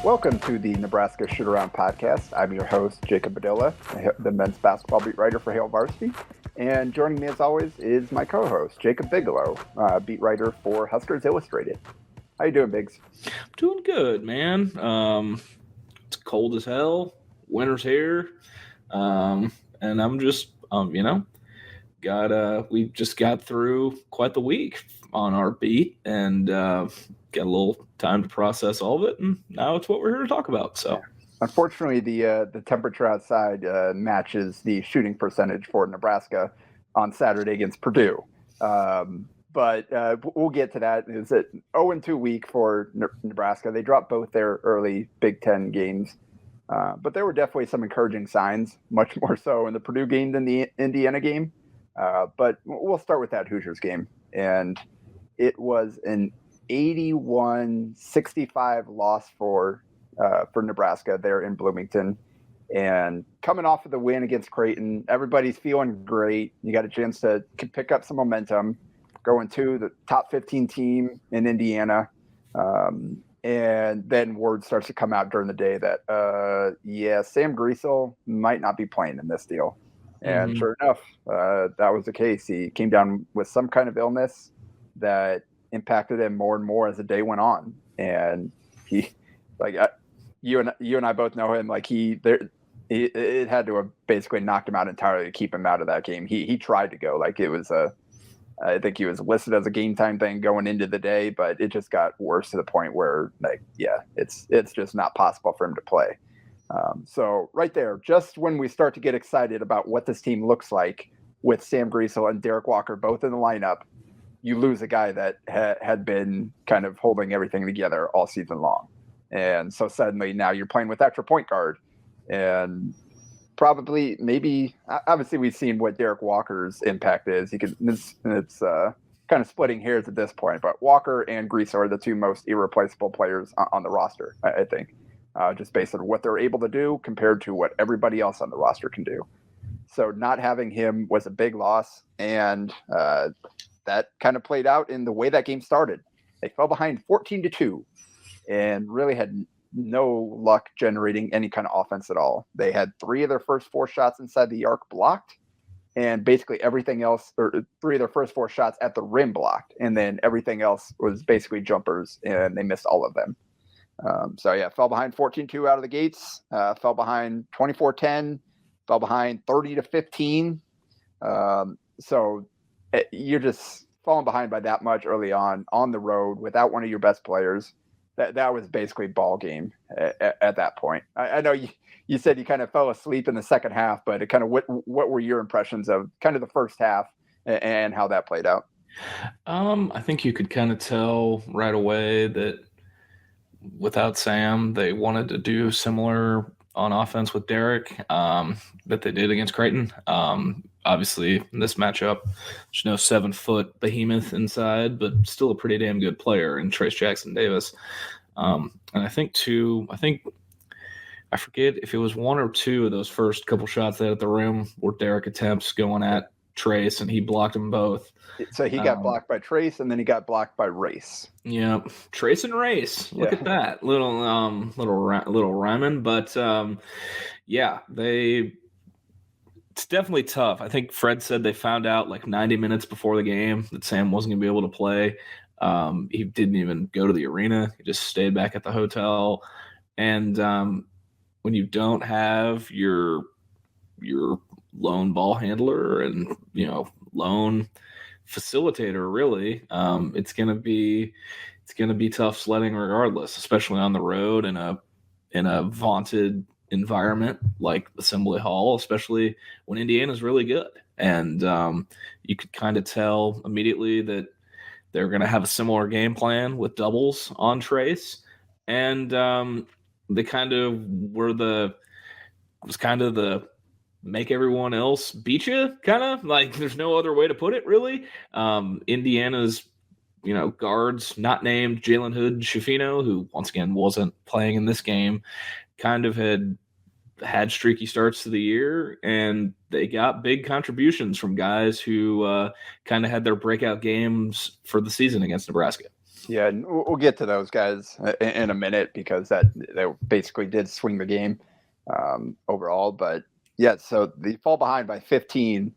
Welcome to the Nebraska Shootaround podcast. I'm your host, Jacob Bigelow, the men's basketball beat writer for Varsity. And joining me, as always, is my co-host, Jacob Bigelow, beat writer for Huskers Illustrated. How you doing, Biggs? Doing good, man. It's cold as hell. Winter's here. And I'm just, we just got through quite the week on our beat and got a little time to process all of it. And now it's what we're here to talk about. So, unfortunately, the temperature outside matches the shooting percentage for Nebraska on Saturday against Purdue. But we'll get to that. It's an 0-2 week for Nebraska. They dropped both their early Big Ten games. But there were definitely some encouraging signs, much more so in the Purdue game than the Indiana game. But we'll start with that Hoosiers game. And it was an 81-65 loss for Nebraska there in Bloomington. And coming off of the win against Creighton, everybody's feeling great. You got a chance to pick up some momentum, going to the top 15 team in Indiana. And then word starts to come out during the day that, Sam Griesel might not be playing in this deal. And sure enough, that was the case. He came down with some kind of illness that impacted him more and more as the day went on. And he, you and I both know him. Like it had to have basically knocked him out entirely to keep him out of that game. He tried to go. Like it was I think he was listed as a game time thing going into the day, but it just got worse to the point where, it's just not possible for him to play. So right there, just when we start to get excited about what this team looks like with Sam Griesel and Derek Walker both in the lineup, you lose a guy that had been kind of holding everything together all season long. And so suddenly now you're playing with extra point guard, and probably obviously we've seen what Derek Walker's impact is. It's kind of splitting hairs at this point, but Walker and Griesel are the two most irreplaceable players on the roster, I think, just based on what they're able to do compared to what everybody else on the roster can do. So not having him was a big loss, and that kind of played out in the way that game started. They fell behind 14-2 and really had no luck generating any kind of offense at all. They had 3 of their first 4 shots inside the arc blocked, and basically everything else, or 3 of their first 4 shots at the rim blocked, and then everything else was basically jumpers, and they missed all of them. Fell behind 14-2 out of the gates, fell behind 24-10, fell behind 30-15. So you're just falling behind by that much early on the road without one of your best players. That was basically ball game at that point. I know you said you kind of fell asleep in the second half, but it kind of what were your impressions of kind of the first half and how that played out? I think you could kind of tell right away that without Sam, they wanted to do similar on offense with Derek that they did against Creighton. Obviously, in this matchup, there's no 7-foot behemoth inside, but still a pretty damn good player in Trace Jackson Davis. And I think I forget if it was 1 or 2 of those first couple shots they had at the rim were Derek attempts going at Trace, and he blocked them both. So he got blocked by Trace, and then he got blocked by Race. Yeah, Trace and Race. Look at that little rhyming, but it's definitely tough. I think Fred said they found out like 90 minutes before the game that Sam wasn't going to be able to play. He didn't even go to the arena. He just stayed back at the hotel. And when you don't have your lone ball handler and lone facilitator, really, it's gonna be tough sledding regardless, especially on the road in a vaunted environment like Assembly Hall, especially when Indiana's really good. And you could kind of tell immediately that they're going to have a similar game plan with doubles on Trace, and they kind of was kind of the make everyone else beat you, kind of like there's no other way to put it, really. Indiana's guards not named Jalen Hood Schifino, who once again wasn't playing in this game, kind of had streaky starts to the year, and they got big contributions from guys who kind of had their breakout games for the season against Nebraska. Yeah, and we'll get to those guys in a minute because they basically did swing the game overall. But yeah, so they fall behind by 15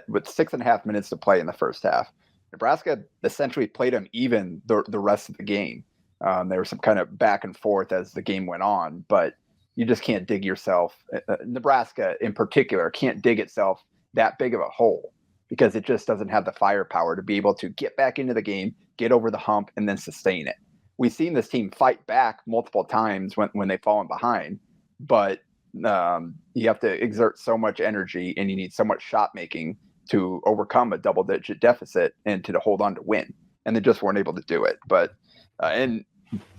with 6.5 minutes to play in the first half. Nebraska essentially played them even the rest of the game. There was some kind of back and forth as the game went on, but you just can't dig yourself. Nebraska, in particular, can't dig itself that big of a hole because it just doesn't have the firepower to be able to get back into the game, get over the hump, and then sustain it. We've seen this team fight back multiple times when they've fallen behind, but you have to exert so much energy and you need so much shot making to overcome a double-digit deficit and to hold on to win. And they just weren't able to do it. But and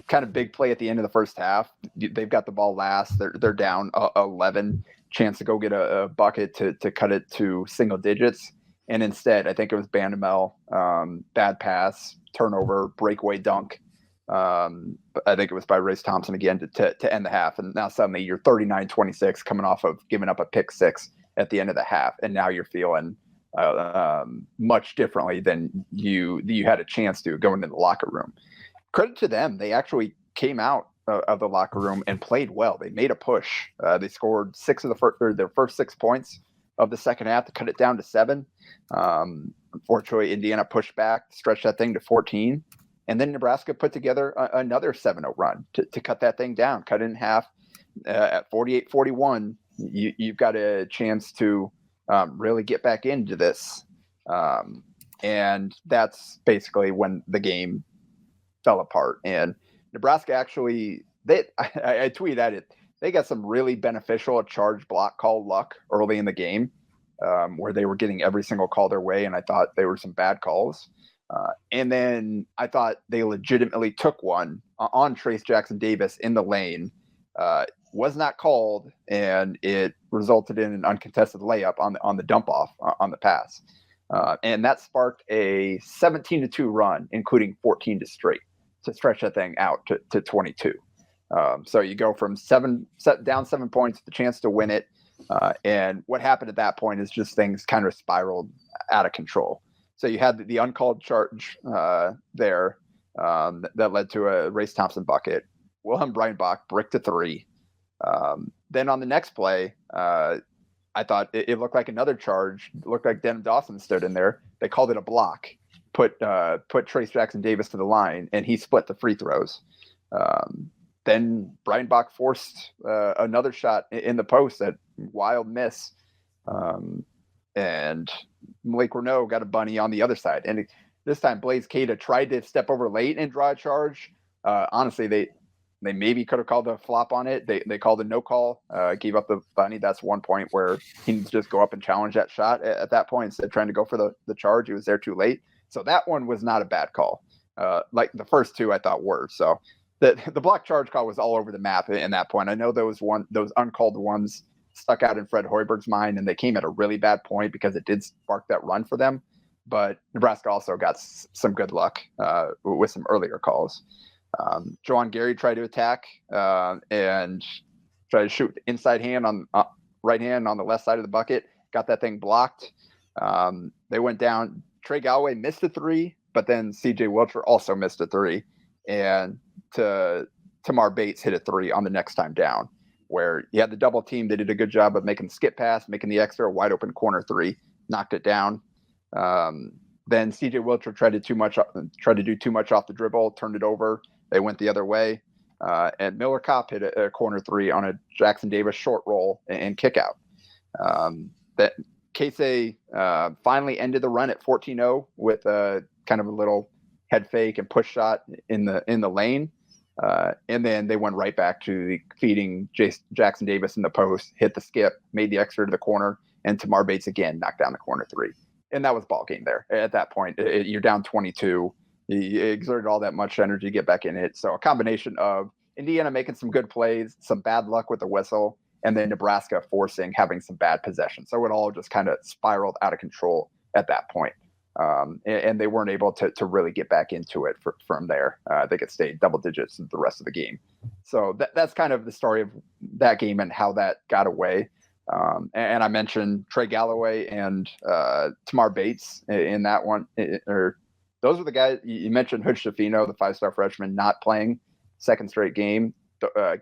kind of big play at the end of the first half. They've got the ball last. They're down 11. Chance to go get a bucket to cut it to single digits. And instead, I think it was Bandamel, bad pass, turnover, breakaway dunk. I think it was by Race Thompson again to end the half. And now suddenly you're 39-26 coming off of giving up a pick six at the end of the half. And now you're feeling much differently than you had a chance to going into the locker room. Credit to them. They actually came out of the locker room and played well. They made a push. They scored their first 6 points of the second half to cut it down to 7. Unfortunately, Indiana pushed back, stretched that thing to 14. And then Nebraska put together another 7-0 run to cut that thing down, cut it in half. At 48-41, you've got a chance to really get back into this. And that's basically when the game fell apart. And Nebraska actually, I tweeted at it, they got some really beneficial charge block call luck early in the game where they were getting every single call their way. And I thought they were some bad calls. And then I thought they legitimately took one on Trace Jackson Davis in the lane. Was not called, and it resulted in an uncontested layup on the dump off on the pass. And that sparked a 17-2 run, including 14 to stretch that thing out to 22. So you go from down 7 points, the chance to win it. And what happened at that point is just things kind of spiraled out of control. So you had the uncalled charge there that led to a Race Thompson bucket. Wilhelm Breinbach bricked a 3. Then on the next play, I thought it looked like another charge. It looked like Denham Dawson stood in there. They called it a block. Put Trace Jackson Davis to the line, and he split the free throws. Then Breinbach forced another shot in the post, that wild miss. And Malik Renault got a bunny on the other side. And this time, Blaze Cada tried to step over late and draw a charge. Honestly, they maybe could have called a flop on it. They called a no call, gave up the bunny. That's one point where he needs to just go up and challenge that shot at that point instead of trying to go for the charge. He was there too late. So that one was not a bad call. Like the first two I thought were. So the block charge call was all over the map in that point. I know those uncalled ones stuck out in Fred Hoiberg's mind, and they came at a really bad point because it did spark that run for them. But Nebraska also got some good luck with some earlier calls. Juwan Gary tried to attack and tried to shoot inside hand on right hand on the left side of the bucket. Got that thing blocked. They went down. Trey Galloway missed a 3, but then C.J. Wilcher also missed a 3, and Tamar Bates hit a 3 on the next time down, where you had the double team. They did a good job of making the skip pass, making the extra wide open corner 3, knocked it down. Then C.J. Wilcher tried to do too much off the dribble, turned it over. They went the other way, and Miller Kopp hit a corner 3 on a Jackson Davis short roll and kick out. That Casey finally ended the run at 14-0 with a kind of a little head fake and push shot in the lane, and then they went right back to feeding Jackson Davis in the post, hit the skip, made the extra to the corner, and Tamar Bates again knocked down the corner 3, and that was ball game there. At that point, you're down 22. You exerted all that much energy to get back in it. So a combination of Indiana making some good plays, some bad luck with the whistle, and then Nebraska having some bad possession. So it all just kind of spiraled out of control at that point. And they weren't able to really get back into it from there. I think it stayed double digits the rest of the game. So that's kind of the story of that game and how that got away. And I mentioned Trey Galloway and Tamar Bates in that one, or those are the guys you mentioned. Hood Schifino, the 5-star freshman, not playing second straight game.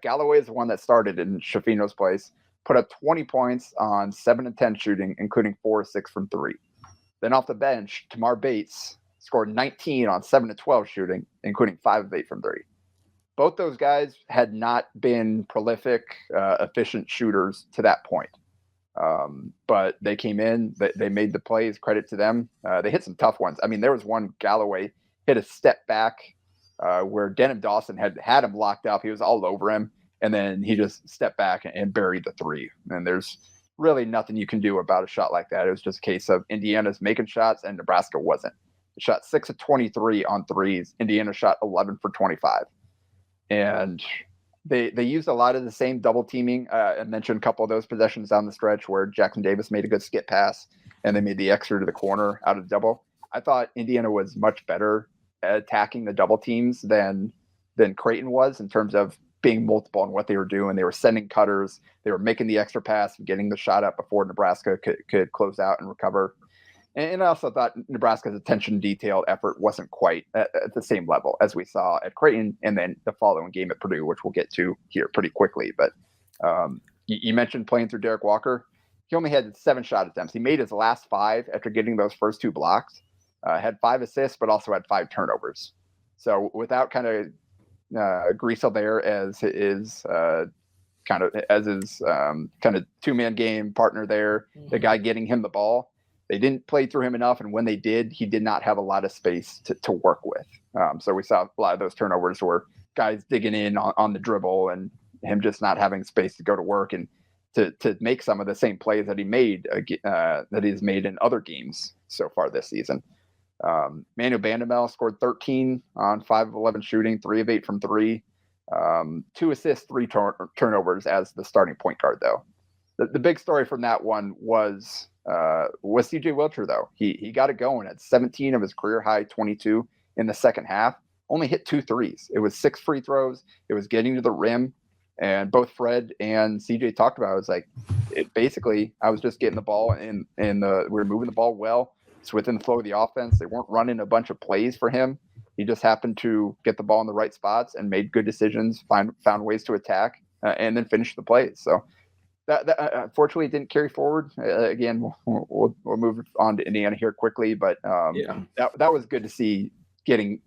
Galloway is the one that started in Schifino's place, put up 20 points on 7 of 10 shooting, including 4 of 6 from 3. Then off the bench, Tamar Bates scored 19 on 7 of 12 shooting, including 5 of 8 from 3. Both those guys had not been prolific, efficient shooters to that point. But they came in, they made the plays, credit to them. They hit some tough ones. I mean, there was one Galloway hit a step back where Denham Dawson had him locked up. He was all over him. And then he just stepped back and buried the 3. And there's really nothing you can do about a shot like that. It was just a case of Indiana's making shots and Nebraska wasn't. They shot 6 of 23 on threes. Indiana shot 11 for 25. And they used a lot of the same double teaming. I mentioned a couple of those possessions down the stretch where Jackson Davis made a good skip pass and they made the extra to the corner out of the double. I thought Indiana was much better at attacking the double teams than Creighton was in terms of being multiple in what they were doing. They were sending cutters. They were making the extra pass and getting the shot up before Nebraska could close out and recover. And I also thought Nebraska's attention detail effort wasn't quite at the same level as we saw at Creighton and then the following game at Purdue, which we'll get to here pretty quickly. But you mentioned playing through Derek Walker. He only had 7 shot attempts. He made his last 5 after getting those first 2 blocks, had 5 assists, but also had 5 turnovers. So without kind of Griesel there as his kind of 2-man game partner there, the guy getting him the ball. They didn't play through him enough, and when they did, he did not have a lot of space to work with. So we saw a lot of those turnovers where guys digging in on the dribble and him just not having space to go to work and to make some of the same plays that he made that he's made in other games so far this season. Manu Bandamel scored 13 on 5 of 11 shooting, 3 of 8 from 3, 2 assists, 3 turnovers as the starting point guard, though. The big story from that one was CJ Wilcher, though. He got it going at 17 of his career high 22 in the second half, only hit 2 threes. It was 6 free throws. It was getting to the rim. And both Fred and CJ talked about it. It was like, basically, I was just getting the ball and we were moving the ball well. It's within the flow of the offense. They weren't running a bunch of plays for him. He just happened to get the ball in the right spots and made good decisions, found ways to attack, and then finish the plays. So that unfortunately didn't carry forward. Again, we'll move on to Indiana here quickly, but that was good to see having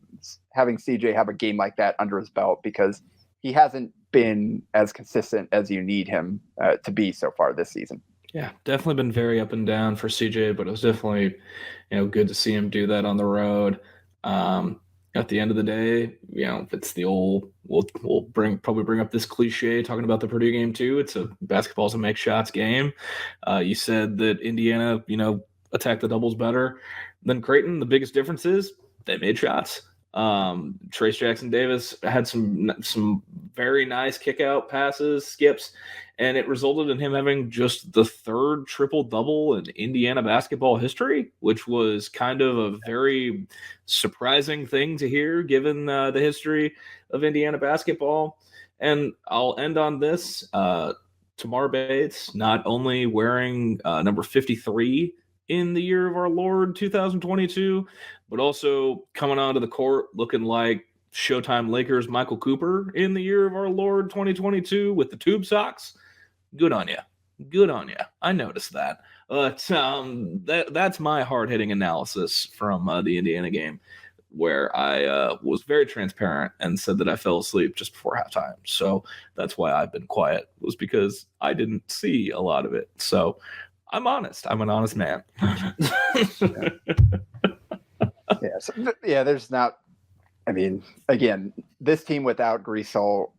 CJ have a game like that under his belt because he hasn't been as consistent as you need him to be so far this season. Yeah, definitely been very up and down for CJ, but it was definitely, good to see him do that on the road. At the end of the day, it's the old, we'll probably bring up this cliche talking about the Purdue game too. It's a basketball's a make shots game. You said that Indiana, attacked the doubles better than Creighton. The biggest difference is they made shots. Trace Jackson Davis had some very nice kick out passes, skips, and it resulted in him having just the 3rd triple-double in Indiana basketball history, which was kind of a very surprising thing to hear given the history of Indiana basketball. And I'll end on this. Tamar Bates not only wearing number 53 in the year of our Lord 2022, but also coming onto the court looking like Showtime Lakers Michael Cooper in the year of our Lord 2022 with the tube socks. Good on you. I noticed that. But that's my hard-hitting analysis from the Indiana game, where I was very transparent and said that I fell asleep just before halftime. So that's why I've been quiet, was because I didn't see a lot of it. So I'm honest. I'm an honest man. There's not. I mean, again, this team without Griesel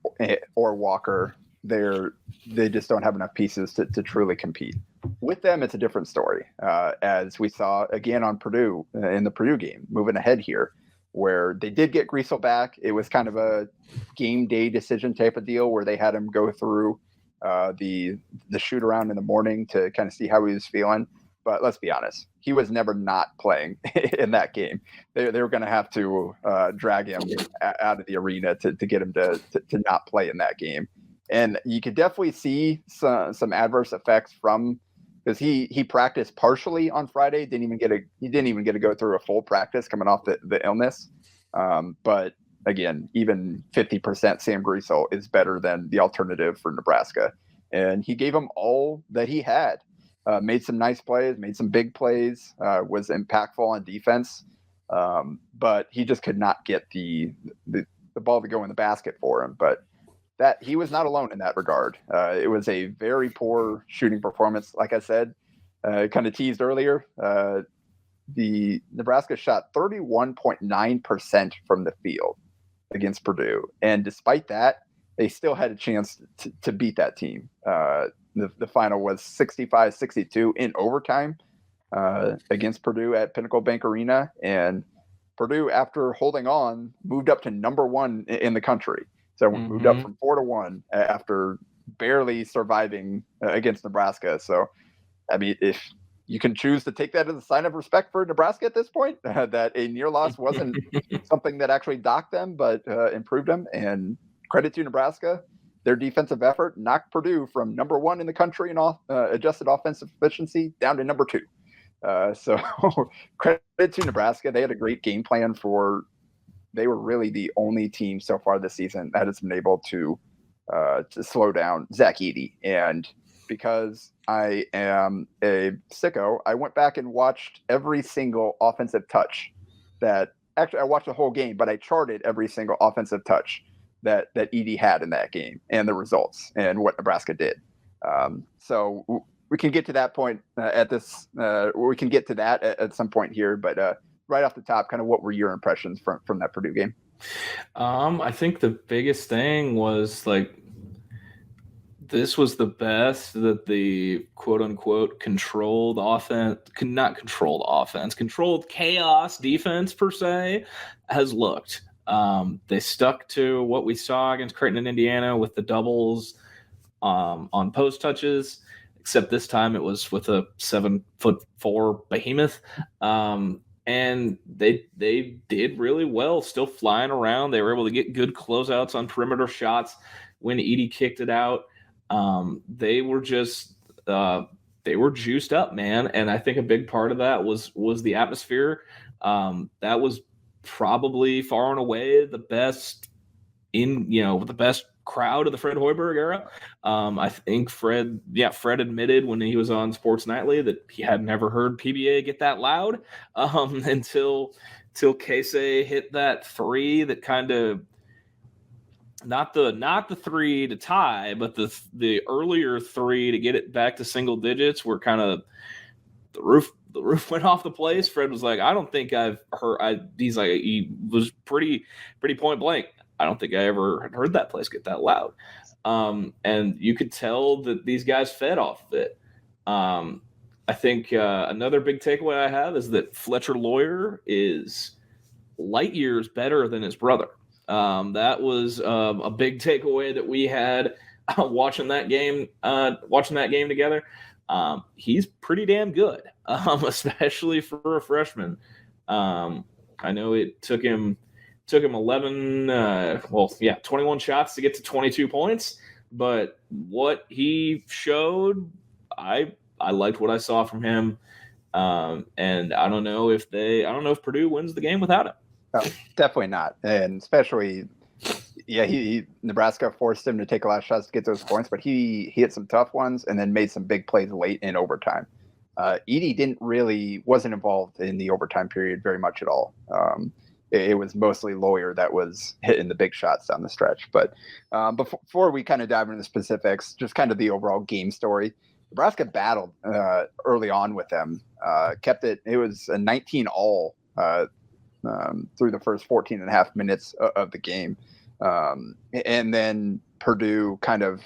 or Walker, they just don't have enough pieces to truly compete. With them, it's a different story, as we saw again on Purdue in the Purdue game. Moving ahead here, where they did get Griesel back, it was kind of a game day decision type of deal where they had him go through the shoot around in the morning to kind of see how he was feeling. But let's be honest, he was never not playing in that game. They were going to have to drag him out of the arena to get him to not play in that game. And you could definitely see some adverse effects from because he practiced partially on Friday. He didn't even get to go through a full practice coming off the illness. But again, even 50% Sam Griesel is better than the alternative for Nebraska. And he gave them all that he had. Made some nice plays, made some big plays, was impactful on defense. But he just could not get the ball to go in the basket for him. But that he was not alone in that regard. It was a very poor shooting performance. Like I said, kind of teased earlier, the Nebraska shot 31.9% from the field against Purdue. And despite that, they still had a chance to beat that team. The final was 65-62 in overtime against Purdue at Pinnacle Bank Arena. And Purdue, after holding on, moved up to number 1 in the country. So we moved up from 4-1 after barely surviving against Nebraska. So, I mean, if you can choose to take that as a sign of respect for Nebraska at this point, that a near loss wasn't something that actually docked them, but improved them. And credit to Nebraska, their defensive effort knocked Purdue from number 1 in the country in adjusted offensive efficiency down to number 2. So credit to Nebraska. They had a great game plan they were really the only team so far this season that has been able to slow down Zach Edey. And because I am a sicko, I went back and watched every single offensive touch I watched the whole game, but I charted every single offensive touch that Edey had in that game and the results and what Nebraska did. So we can get to that point we can get to that at some point here, but right off the top, kind of what were your impressions from that Purdue game? I think the biggest thing was this was the best that the quote unquote controlled chaos defense per se has looked. They stuck to what we saw against Creighton and Indiana with the doubles on post touches, except this time it was with a 7'4" behemoth. And they did really well, still flying around. They were able to get good closeouts on perimeter shots when Edey kicked it out. They were juiced up, man. And I think a big part of that was the atmosphere. That was probably far and away the best the best crowd of the Fred Hoiberg era. I think Fred admitted when he was on Sports Nightly that he had never heard PBA get that loud until Casey hit that 3 that kind of not the 3 to tie, but the earlier 3 to get it back to single digits were kind of the roof went off the place. Fred was like, I don't think I've heard. He was pretty point blank. I don't think I ever heard that place get that loud. And you could tell that these guys fed off of it. I think another big takeaway I have is that Fletcher Lawyer is light years better than his brother. That was a big takeaway that we had watching that game together. He's pretty damn good, especially for a freshman. I know it took him 21 shots to get to 22 points, but what he showed, I liked what I saw from him. And I don't know if Purdue wins the game without him. No, definitely not. And especially, Nebraska forced him to take a lot of shots to get those points, but he hit some tough ones and then made some big plays late in overtime. Edey wasn't involved in the overtime period very much at all. It was mostly Lawyer that was hitting the big shots down the stretch. But before we kind of dive into the specifics, just kind of the overall game story, Nebraska battled early on with them, kept it. It was a 19-all through the first 14 and a half minutes of the game. And then Purdue kind of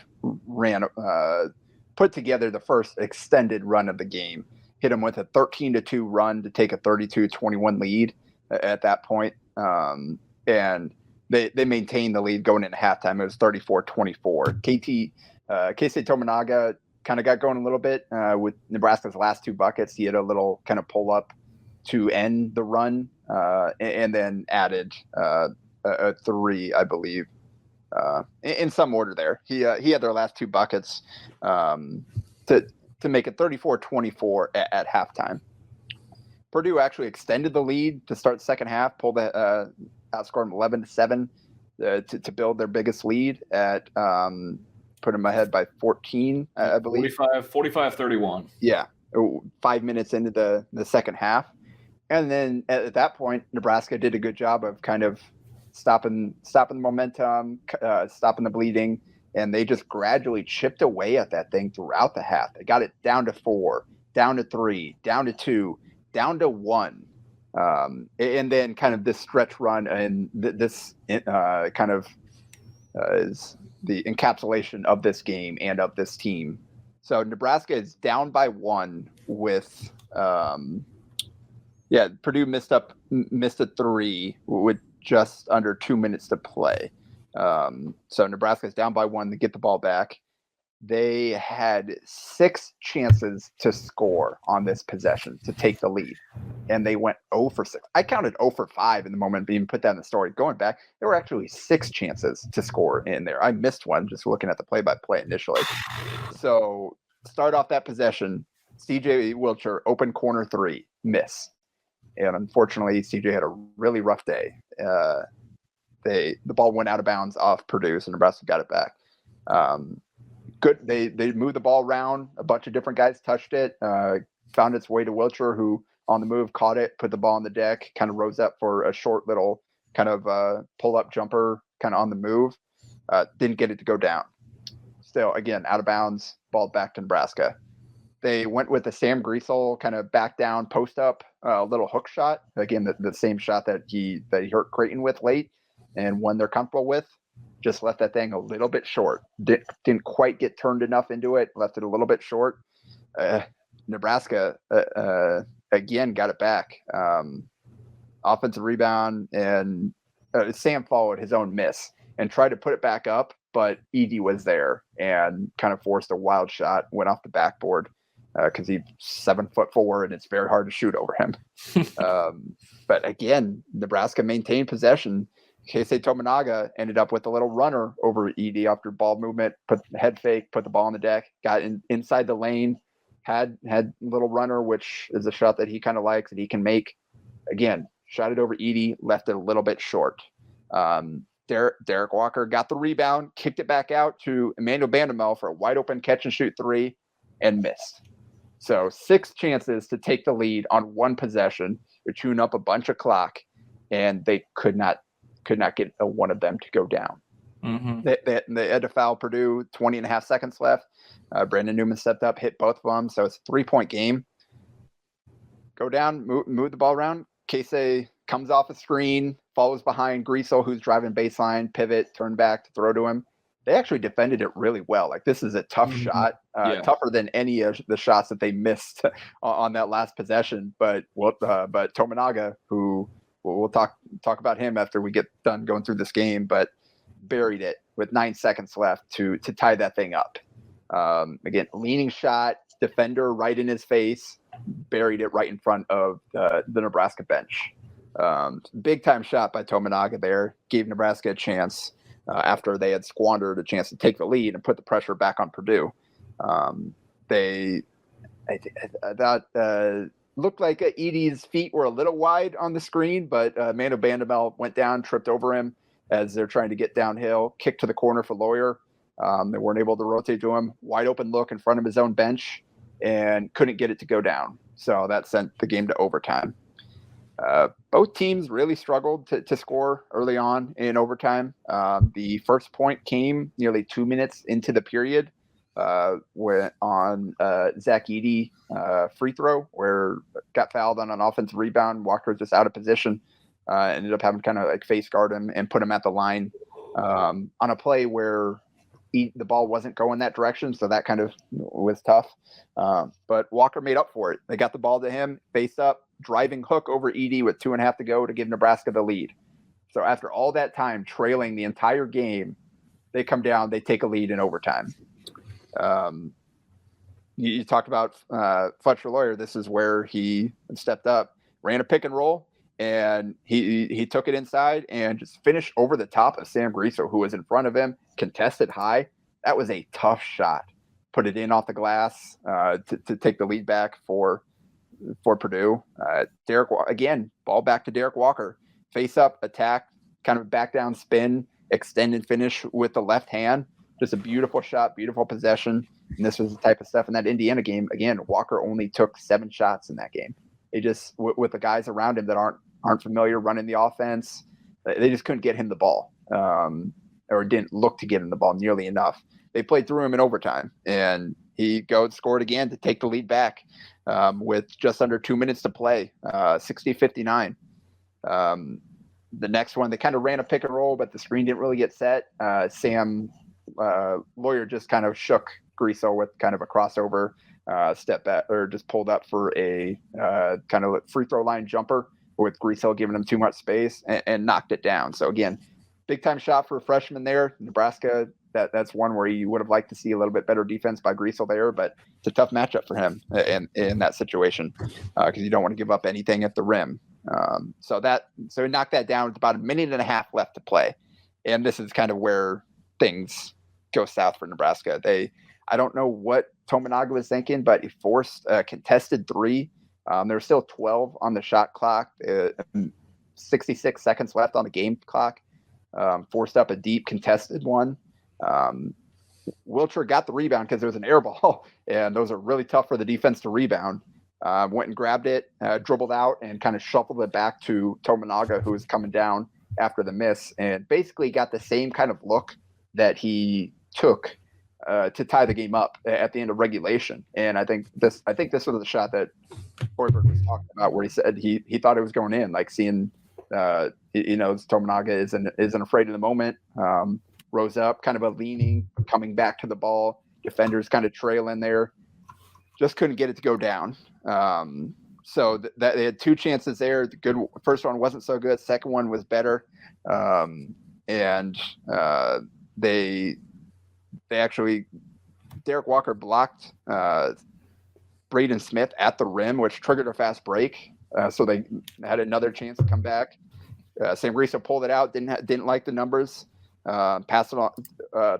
put together the first extended run of the game, hit them with a 13-2 run to take a 32-21 lead at that point. And they maintained the lead going into halftime. It was 34-24. Keisei Tominaga kind of got going a little bit with Nebraska's last 2 buckets. He had a little kind of pull up to end the run and then added a 3, I believe, in some order there. He had their last 2 buckets to to make it 34-24 at halftime. Purdue actually extended the lead to start the second half, outscored them 11-7 to build their biggest lead at put them ahead by 14, I believe. 45-31. Yeah, 5 minutes into the second half. And then at that point, Nebraska did a good job of kind of stopping the momentum, stopping the bleeding, and they just gradually chipped away at that thing throughout the half. They got it down to 4, down to 3, down to 2, down to 1. And then kind of this stretch run and this kind of is the encapsulation of this game and of this team. So Nebraska is down by 1 with Purdue missed a 3 with just under 2 minutes to play. So Nebraska's down by 1 to get the ball back. They had 6 chances to score on this possession to take the lead, and they went 0 for 6. I counted 0 for 5 in the moment being put that in the story. Going back, there were actually 6 chances to score in there. I missed one just looking at the play-by-play initially. So start off that possession, CJ Wilcher, open corner 3, miss. And unfortunately, CJ had a really rough day. The ball went out of bounds off Purdue, so Nebraska got it back. Good. They moved the ball around. A bunch of different guys touched it. Found its way to Wilcher, who on the move caught it, put the ball on the deck, kind of rose up for a short little kind of pull-up jumper, kind of on the move. Didn't get it to go down. Still, again, out of bounds. Ball back to Nebraska. They went with the Sam Griesel kind of back down, post up, little hook shot. Again, the same shot that he hurt Creighton with late, and one they're comfortable with. Just left that thing a little bit short. Didn't quite get turned enough into it. Left it a little bit short. Nebraska again got it back. Offensive rebound, and Sam followed his own miss and tried to put it back up, but Edey was there and kind of forced a wild shot. Went off the backboard because he's 7'4" and it's very hard to shoot over him. But again, Nebraska maintained possession. Keisei Tominaga ended up with a little runner over Edey after ball movement, put the head fake, put the ball on the deck, got inside the lane, had little runner, which is a shot that he kind of likes that he can make. Again, shot it over Edey, left it a little bit short. Derek Walker got the rebound, kicked it back out to Emmanuel Bandamel for a wide open catch and shoot 3 and missed. So 6 chances to take the lead on one possession, to tune up a bunch of clock, and they could not get one of them to go down. Mm-hmm. They had to foul Purdue, 20 and a half seconds left. Brandon Newman stepped up, hit both of them. So it's a 3-point game. Go down, move the ball around. Keisei comes off a screen, follows behind Griesel, who's driving baseline, pivot, turn back to throw to him. They actually defended it really well. Like, this is a tough shot, tougher than any of the shots that they missed on that last possession. But Tominaga, who we'll talk about him after we get done going through this game, but buried it with 9 seconds left to tie that thing up. Again, leaning shot, defender right in his face, buried it right in front of the Nebraska bench. Big time shot by Tominaga there, gave Nebraska a chance after they had squandered a chance to take the lead and put the pressure back on Purdue. Looked like Edey's feet were a little wide on the screen, but Mano Bandamel went down, tripped over him as they're trying to get downhill, kicked to the corner for Lawyer. They weren't able to rotate to him. Wide open look in front of his own bench and couldn't get it to go down. So that sent the game to overtime. Both teams really struggled to score early on in overtime. The first point came nearly 2 minutes into the period on Zach Edey free throw, where got fouled on an offensive rebound. Walker was just out of position. Ended up having to kind of like face guard him and put him at the line on a play where the ball wasn't going that direction, so that kind of was tough. But Walker made up for it. They got the ball to him, face up, driving hook over Edey with 2.5 to go to give Nebraska the lead. So after all that time trailing the entire game, they come down, they take a lead in overtime. You talked about Fletcher Lawyer. This is where he stepped up, ran a pick and roll, and he took it inside and just finished over the top of Sam Griesel, who was in front of him, contested high. That was a tough shot. put it in off the glass to take the lead back for Purdue. Again, ball back to Derek Walker. Face up, attack, kind of back down spin, extend and finish with the left hand. Just a beautiful shot, beautiful possession. And this was the type of stuff in that Indiana game. Again, Walker only took 7 shots in that game. They just, with the guys around him that aren't familiar running the offense, they just couldn't get him the ball, or didn't look to get him the ball nearly enough. They played through him in overtime, and he scored again to take the lead back with just under 2 minutes to play, 60-59. The next one, they kind of ran a pick and roll, but the screen didn't really get set. Sam Lawyer just kind of shook Griesel with kind of a crossover step back, or just pulled up for a kind of free throw line jumper with Griesel giving him too much space and knocked it down. So again, big time shot for a freshman there. Nebraska, that's one where you would have liked to see a little bit better defense by Griesel there, but it's a tough matchup for him in that situation because you don't want to give up anything at the rim. So he knocked that down with about a minute and a half left to play. And this is kind of where things go south for Nebraska. I don't know what Tominaga was thinking, but he forced a contested 3. There were still 12 on the shot clock, 66 seconds left on the game clock. Forced up a deep contested one. Wilcher got the rebound because there was an air ball, and those are really tough for the defense to rebound. Went and grabbed it, dribbled out, and kind of shuffled it back to Tominaga, who was coming down after the miss, and basically got the same kind of look that he took to tie the game up at the end of regulation. And I think this was the shot that Hoiberg was talking about, where he said he thought it was going in, like seeing Tominaga isn't afraid of the moment. Rose up, kind of a leaning, coming back to the ball. Defenders kind of trailing there. Just couldn't get it to go down. So that they had 2 chances there. The good first one wasn't so good. Second one was better. They actually, Derek Walker blocked Braden Smith at the rim, which triggered a fast break. So they had another chance to come back. Sam Griesel pulled it out. Didn't like the numbers. Passed it on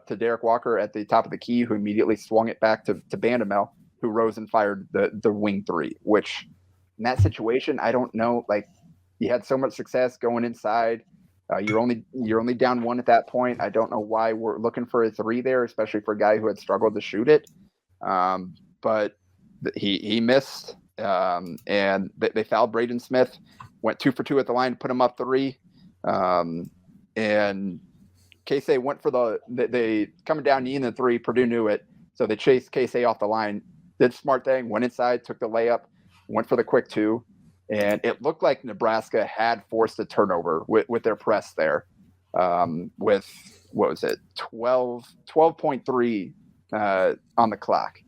to Derek Walker at the top of the key, who immediately swung it back to Bandamel, who rose and fired the wing 3, which in that situation, I don't know, like, you had so much success going inside. You're only down 1 at that point. I don't know why we're looking for a 3 there, especially for a guy who had struggled to shoot it. But he missed, and they fouled Braden Smith, went 2 for 2 at the line, put him up 3. And Casey went for they coming down in the 3. Purdue knew it, so they chased Casey off the line. Did smart thing, went inside, took the layup, went for the quick 2, and it looked like Nebraska had forced a turnover with their press there. With what was it, 12.3 on the clock.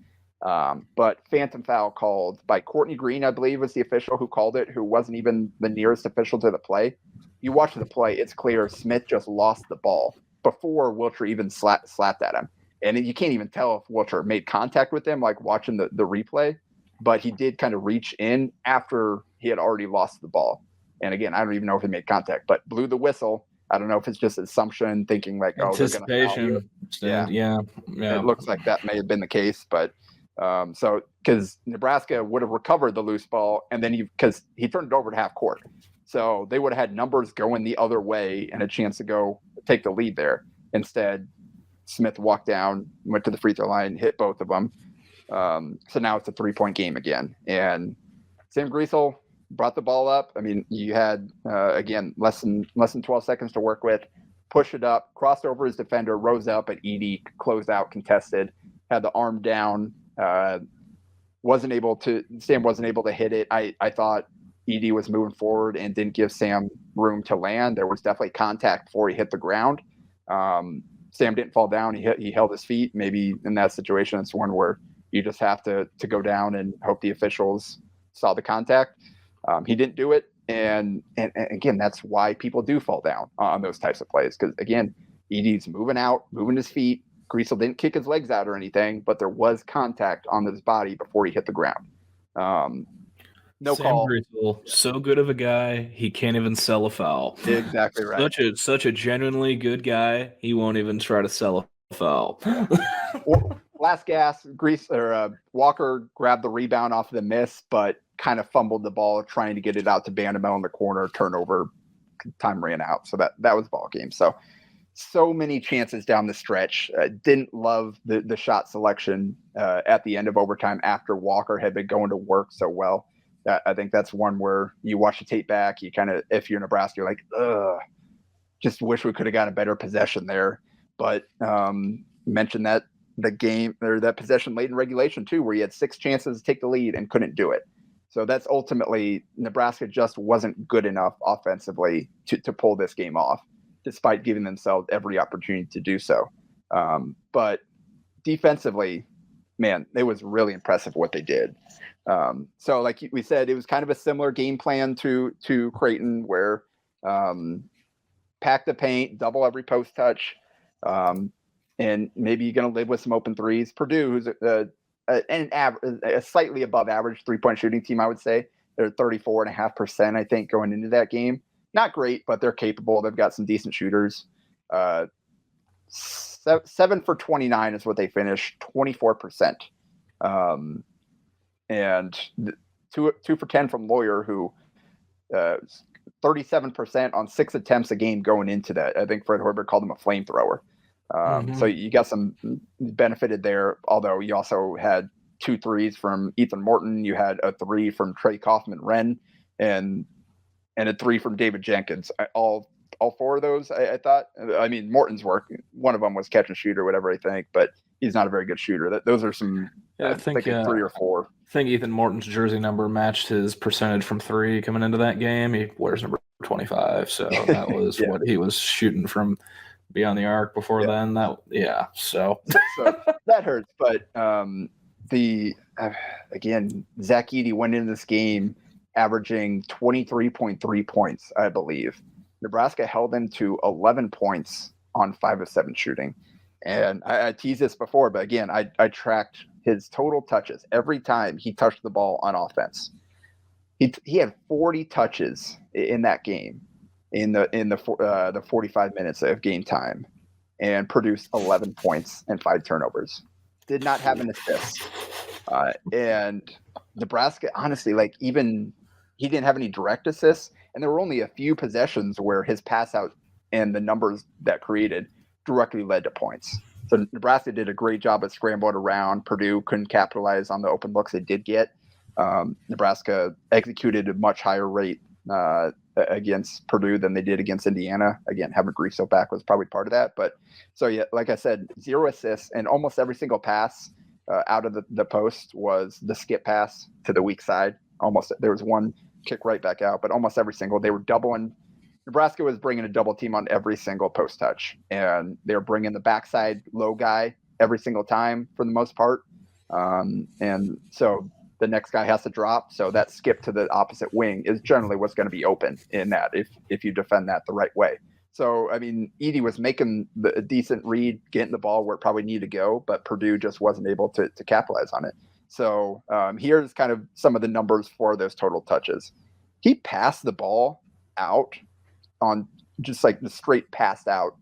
But phantom foul called by Courtney Green, I believe, was the official who called it, who wasn't even the nearest official to the play. You watch the play, it's clear Smith just lost the ball before Wilcher even slapped at him. And you can't even tell if Wilcher made contact with him, like watching the replay, but he did kind of reach in after he had already lost the ball. And again, I don't even know if he made contact, but blew the whistle. I don't know if it's just assumption, thinking like, oh, anticipation. Yeah. It looks like that may have been the case, but so because Nebraska would have recovered the loose ball, and then because he turned it over to half court, so they would have had numbers going the other way and a chance to go take the lead there. Instead, Smith walked down, went to the free throw line, hit both of them. So now it's a 3-point game again. And Sam Griesel brought the ball up. I mean, you had, again, less than 12 seconds to work with. Push it up, crossed over his defender, rose up, and Edey closed out, contested, had the arm down. Sam wasn't able to hit it. I thought Edey was moving forward and didn't give Sam room to land. There was definitely contact before he hit the ground. Sam didn't fall down. He held his feet. Maybe in that situation, it's one where you just have to go down and hope the officials saw the contact. He didn't do it. And again, that's why people do fall down on those types of plays. Because again, Edey's moving his feet. Griesel didn't kick his legs out or anything, but there was contact on his body before he hit the ground. No Sam call. Griesel, so good of a guy, he can't even sell a foul. Exactly right. Such a genuinely good guy, he won't even try to sell a foul. last gas, Walker grabbed the rebound off of the miss, but kind of fumbled the ball trying to get it out to Bandamel in the corner. Turnover, time ran out. So that was ball game. So many chances down the stretch. Didn't love the shot selection at the end of overtime after Walker had been going to work so well. I think that's one where you watch the tape back. You kind of, if you're Nebraska, you're like, ugh, just wish we could have gotten a better possession there. But mentioned that the game or that possession late in regulation too, where you had 6 chances to take the lead and couldn't do it. So that's ultimately Nebraska just wasn't good enough offensively to pull this game off, despite giving themselves every opportunity to do so. But defensively, man, it was really impressive what they did. So like we said, it was kind of a similar game plan to Creighton, where pack the paint, double every post touch, and maybe you're going to live with some open threes. Purdue, who's a slightly above average 3-point shooting team, I would say. They're 34.5%, I think, going into that game. Not great, but they're capable. They've got some decent shooters. 7 for 29 is what they finished, 24%. And 2 for 10 from Lawyer, who 37% on 6 attempts a game going into that. I think Fred Hoiberg called him a flamethrower. So you got some benefited there, although you also had 2 threes from Ethan Morton. You had a 3 from Trey Kaufman-Renn and a 3 from David Jenkins. All 4 of those, I thought. I mean, Morton's work, one of them was catch and shoot or whatever, I think, but he's not a very good shooter. Those are some, I think 3 or 4. I think Ethan Morton's jersey number matched his percentage from 3 coming into that game. He wears number 25, so that was what he was shooting from beyond the arc before then. So that hurts. But again, Zach Edey went into this game averaging 23.3 points, I believe. Nebraska held him to 11 points on 5 of 7 shooting. And I teased this before, but again, I tracked his total touches every time he touched the ball on offense. He had 40 touches in that game in the 45 minutes of game time, and produced 11 points and 5 turnovers. Did not have an assist. And Nebraska, honestly, like, even he didn't have any direct assists, and there were only a few possessions where his pass out and the numbers that created directly led to points. So Nebraska did a great job at scrambling around. Purdue couldn't capitalize on the open looks they did get. Nebraska executed a much higher rate against Purdue than they did against Indiana. Again, having Griso back was probably part of that. But so, yeah, like I said, 0 assists, and almost every single pass out of the post was the skip pass to the weak side. Almost, there was one kick right back out, but almost every single, they were doubling. Nebraska was bringing a double team on every single post touch, and they were bringing the backside low guy every single time for the most part. And so the next guy has to drop. So that skip to the opposite wing is generally what's going to be open in that if you defend that the right way. So, I mean, Edey was making a decent read, getting the ball where it probably needed to go, but Purdue just wasn't able to capitalize on it. So here's kind of some of the numbers for those total touches. He passed the ball out on just like the straight passed out,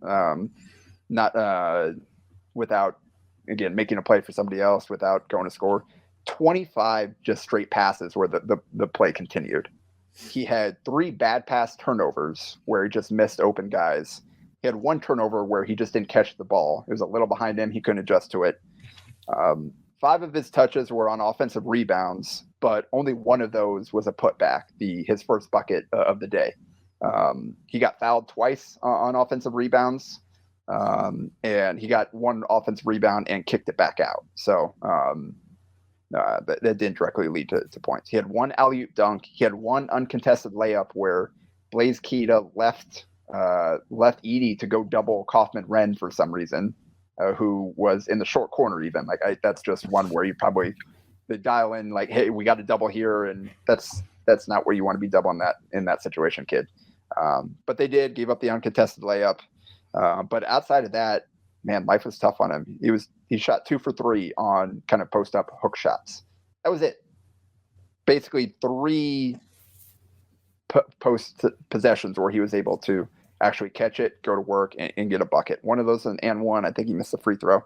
not without, again, making a play for somebody else without going to score. 25 just straight passes where the play continued. He had 3 bad pass turnovers where he just missed open guys. He had 1 turnover where he just didn't catch the ball. It was a little behind him. He couldn't adjust to it. 5 of his touches were on offensive rebounds, but only 1 of those was a putback, his first bucket of the day. He got fouled twice on offensive rebounds, and he got 1 offensive rebound and kicked it back out. So that didn't directly lead to points. He had 1 alley-oop dunk. He had 1 uncontested layup where Blaise Keita left Edey to go double Kaufman-Renn for some reason, who was in the short corner even. Like, that's just one where you probably dial in like, hey, we got a double here, and that's not where you want to be doubling that in that situation, kid. But they gave up the uncontested layup. But outside of that, man, life was tough on him. He shot 2 for 3 on kind of post up hook shots. That was it. Basically 3 post possessions where he was able to actually catch it, go to work, and get a bucket. One of those an and one. I think he missed the free throw.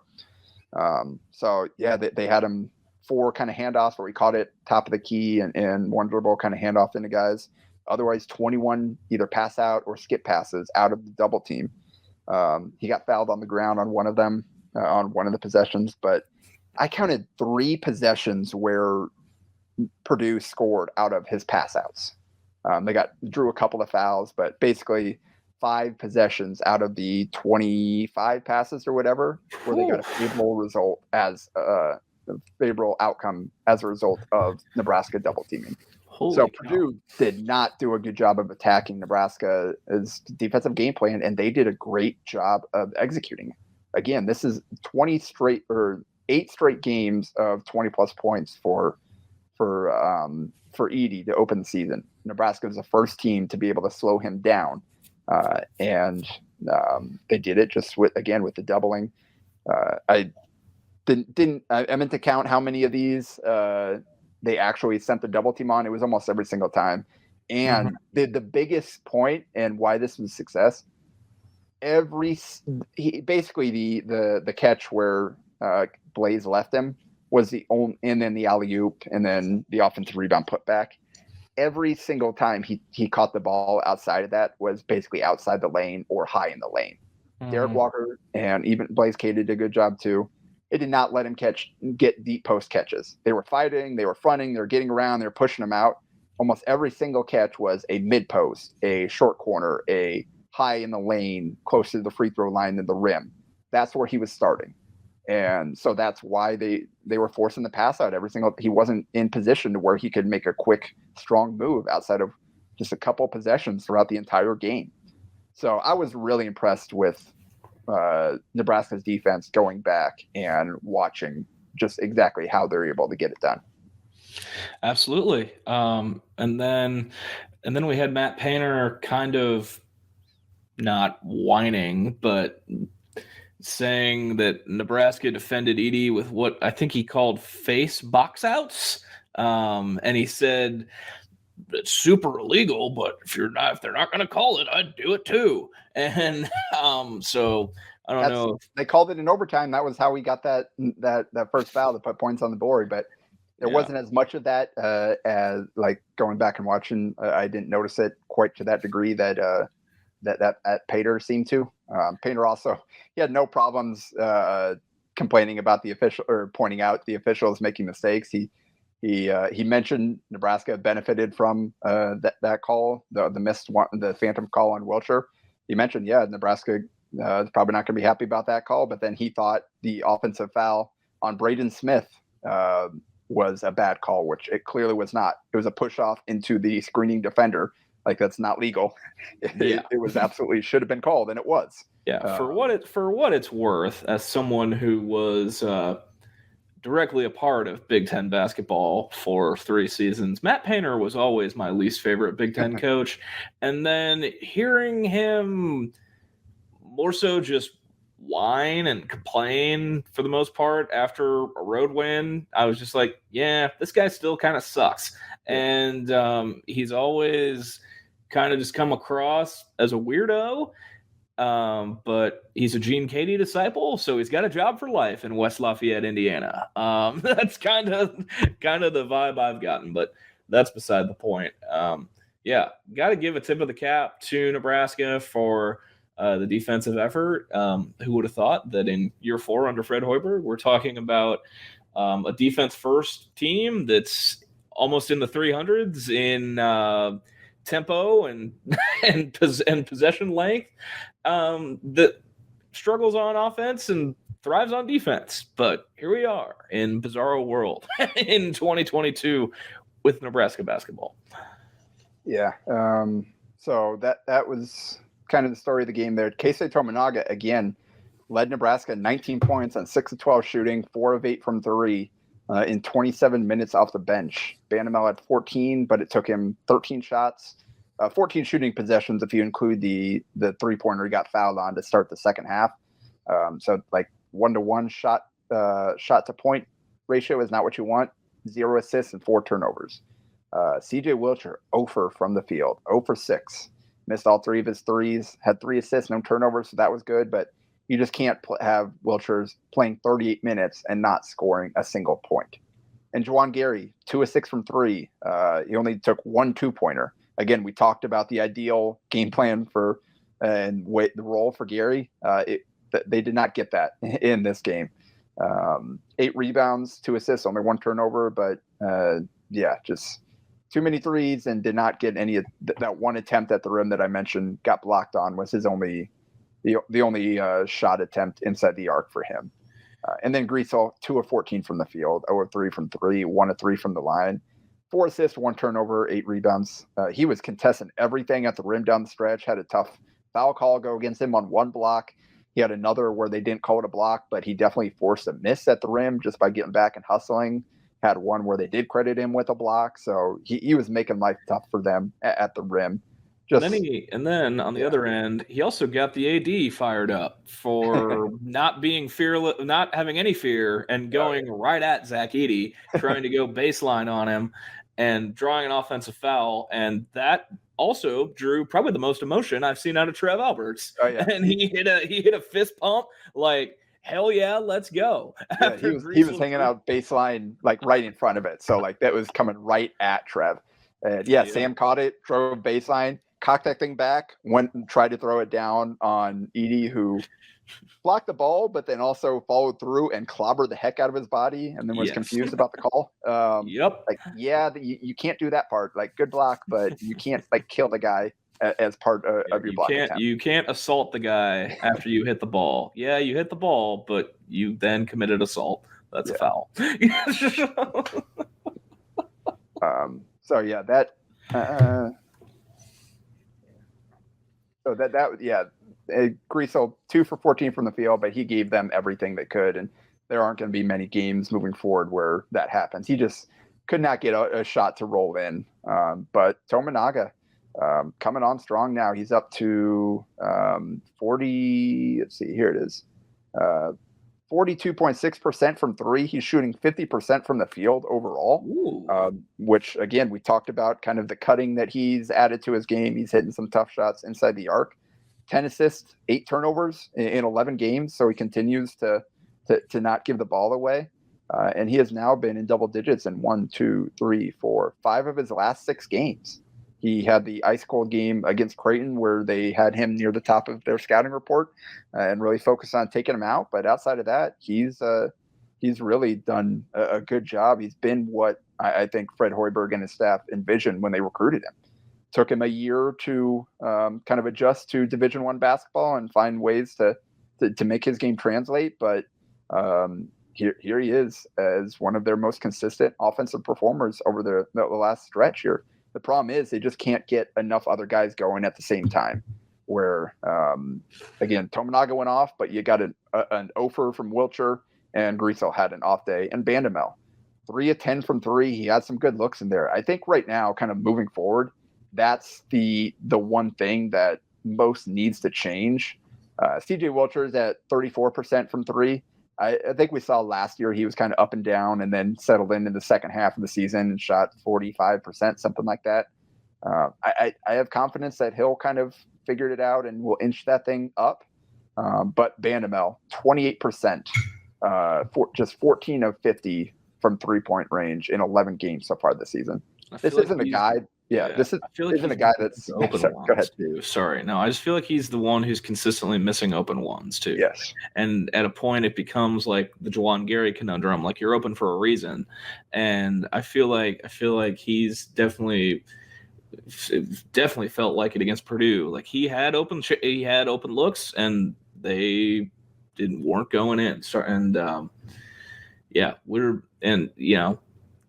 So yeah, they had him 4 kind of handoffs where we caught it top of the key and 1 dribble kind of handoff into guys. Otherwise, 21 either pass out or skip passes out of the double team. He got fouled on the ground on one of them, on one of the possessions, but I counted 3 possessions where Purdue scored out of his pass outs. They drew a couple of fouls, but basically 5 possessions out of the 25 passes or whatever, where they got a favorable result as a favorable outcome as a result of Nebraska double teaming. So Purdue did not do a good job of attacking Nebraska's defensive game plan, and they did a great job of executing. Again, this is 8 straight games of 20-plus points for Edey to open the season. Nebraska was the first team to be able to slow him down, and they did it just with the doubling. I meant to count how many of these they actually sent the double team on. It was almost every single time. And the biggest point and why this was a success, basically the catch where Blaze left him was the only, and then the alley-oop and then the offensive rebound putback. Every single time he caught the ball outside of that was basically outside the lane or high in the lane. Derek Walker and even Blaze K did a good job too. It did not let him get deep post catches. They were fighting, they were fronting, they were getting around, they were pushing him out. Almost every single catch was a mid post, a short corner, a high in the lane, close to the free throw line than the rim. That's where he was starting. And so that's why they were forcing the pass out every single. He wasn't in position to where he could make a quick, strong move outside of just a couple possessions throughout the entire game. So I was really impressed with Nebraska's defense going back and watching just exactly how they're able to get it done. Absolutely. And then we had Matt Painter kind of not whining, but saying that Nebraska defended Edey with what I think he called face box outs. And he said it's super illegal, but if they're not going to call it, I'd do it too. And so I don't know. They called it in overtime. That was how we got that first foul to put points on the board. But there wasn't as much of that as like going back and watching. I didn't notice it quite to that degree that Painter seemed to. Painter also, he had no problems complaining about the official or pointing out the officials making mistakes. He mentioned Nebraska benefited from that call, the missed one, the phantom call on Wilcher. He mentioned, Nebraska is probably not going to be happy about that call, but then he thought the offensive foul on Braden Smith was a bad call, which it clearly was not. It was a push off into the screening defender. Like, that's not legal. It was absolutely should have been called, and it was. Yeah, for what it's worth, as someone who was directly a part of Big Ten basketball for 3 seasons, Matt Painter was always my least favorite Big Ten coach. And then hearing him more so just whine and complain for the most part after a road win, I was just like, yeah, this guy still kind of sucks. And he's always kind of just come across as a weirdo. But he's a Gene Cady disciple, so he's got a job for life in West Lafayette, Indiana. That's kind of the vibe I've gotten, but that's beside the point. Got to give a tip of the cap to Nebraska for the defensive effort. Who would have thought that in year 4 under Fred Hoiberg, we're talking about a defense-first team that's almost in the 300s in tempo and possession length, that struggles on offense and thrives on defense. But here we are in bizarro world in 2022 with Nebraska basketball. Yeah. So that was kind of the story of the game there. Keisei Tominaga again led Nebraska 19 points on 6 of 12 shooting, 4 of 8 from 3 in 27 minutes off the bench. Banamel had 14, but it took him 13 shots. 14 shooting possessions if you include the 3-pointer he got fouled on to start the second half. So like 1-to-1 shot to point ratio is not what you want. 0 assists and 4 turnovers. CJ Wilcher 0 from the field, 0 for 6. Missed all 3 of his threes, had 3 assists, no turnovers, so that was good. But You just can't have Wilchers playing 38 minutes and not scoring a single point. And Juwan Gary, 2 of 6 from 3. He only took 1 2-pointer. Again, we talked about the ideal game plan for and the role for Gary. They did not get that in this game. 8 rebounds, 2 assists, only 1 turnover, but just too many threes and did not get any. That one attempt at the rim that I mentioned got blocked on was his only shot attempt inside the arc for him. And then Griesel, 2 of 14 from the field, 0 of 3 from 3, 1 of 3 from the line, 4 assists, 1 turnover, 8 rebounds. He was contesting everything at the rim down the stretch, had a tough foul call go against him on 1 block. He had another where they didn't call it a block, but he definitely forced a miss at the rim just by getting back and hustling. Had one where they did credit him with a block. So he was making life tough for them at the rim. And then on the other end, he also got the AD fired up for not being fearless, not having any fear, and going right at Zach Edey, trying to go baseline on him and drawing an offensive foul. And that also drew probably the most emotion I've seen out of Trev Alberts. Oh, yeah. And he hit a fist pump like, hell yeah, let's go. Yeah, he was hanging out baseline like right in front of it. So like that was coming right at Trev. And Sam caught it, drove baseline, cocked that thing back, went and tried to throw it down on Edey, who blocked the ball, but then also followed through and clobbered the heck out of his body, and then was confused about the call. You can't do that part. Like, good block, but you can't like kill the guy as part of your block attempt. You can't assault the guy after you hit the ball. Yeah, you hit the ball, but you then committed assault. That's a foul. Griesel 2 for 14 from the field, but he gave them everything they could, and there aren't going to be many games moving forward where that happens. He just could not get a shot to roll in. But Tominaga coming on strong now. He's up to 40. Let's see, here it is. 42.6% from 3. He's shooting 50% from the field overall, which, again, we talked about kind of the cutting that he's added to his game. He's hitting some tough shots inside the arc. 10 assists, 8 turnovers in 11 games, so he continues to not give the ball away. And he has now been in double digits in 1, 2, 3, 4, 5 of his last 6 games. He had the ice cold game against Creighton where they had him near the top of their scouting report and really focused on taking him out. But outside of that, he's really done a good job. He's been what I think Fred Hoiberg and his staff envisioned when they recruited him. Took him a year to kind of adjust to Division I basketball and find ways to make his game translate. But here he is as one of their most consistent offensive performers over the last stretch here. The problem is they just can't get enough other guys going at the same time. Where, again, Tominaga went off, but you got an offer from Wilcher, and Griesel had an off day. And Bandamel, 3 of 10 from 3. He had some good looks in there. I think right now, kind of moving forward, that's the one thing that most needs to change. CJ Wilcher is at 34% from 3. I think we saw last year he was kind of up and down and then settled in the second half of the season and shot 45%, something like that. I have confidence that he'll kind of figure it out and will inch that thing up. But Bandamel, 28%, just 14 of 50 from 3-point range in 11 games so far this season. This isn't a guy. This isn't a guy that's open sorry, ones go ahead. too. Sorry, no, I just feel like he's the one who's consistently missing open ones too. Yes, and at a point it becomes like the Juwan Gary conundrum. Like, you're open for a reason, and I feel like he's definitely felt like it against Purdue. Like he had open looks, and they weren't going in.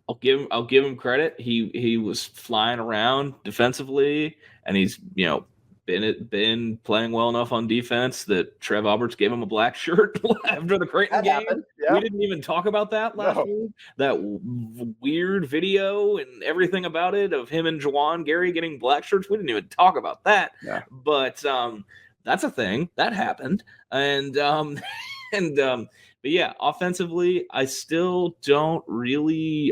I'll give him credit. He was flying around defensively, and he's been playing well enough on defense that Trev Alberts gave him a black shirt after the Creighton game. Yeah. We didn't even talk about that last week. That weird video and everything about it of him and Juwan Gary getting black shirts. We didn't even talk about that. Yeah. But that's a thing that happened, but yeah, offensively, I still don't really.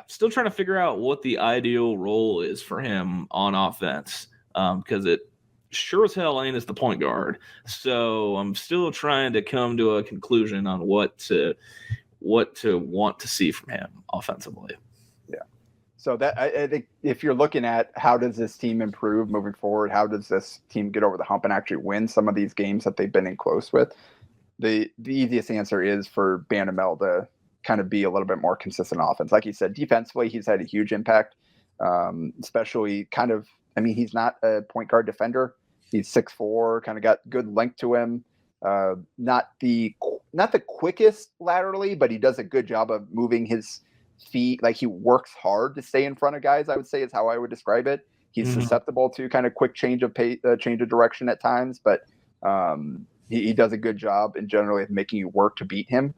Still trying to figure out what the ideal role is for him on offense, because it sure as hell ain't as the point guard. So I'm still trying to come to a conclusion on what to want to see from him offensively. Yeah. So that I think if you're looking at how does this team improve moving forward, how does this team get over the hump and actually win some of these games that they've been in close with, the easiest answer is for Banamel to kind of be a little bit more consistent offense. Like you said, defensively, he's had a huge impact, especially kind of, I mean, he's not a point guard defender. He's 6'4", kind of got good length to him. Not the quickest laterally, but he does a good job of moving his feet. Like he works hard to stay in front of guys, I would say is how I would describe it. He's susceptible to kind of quick change of direction at times, but he does a good job in generally of making you work to beat him,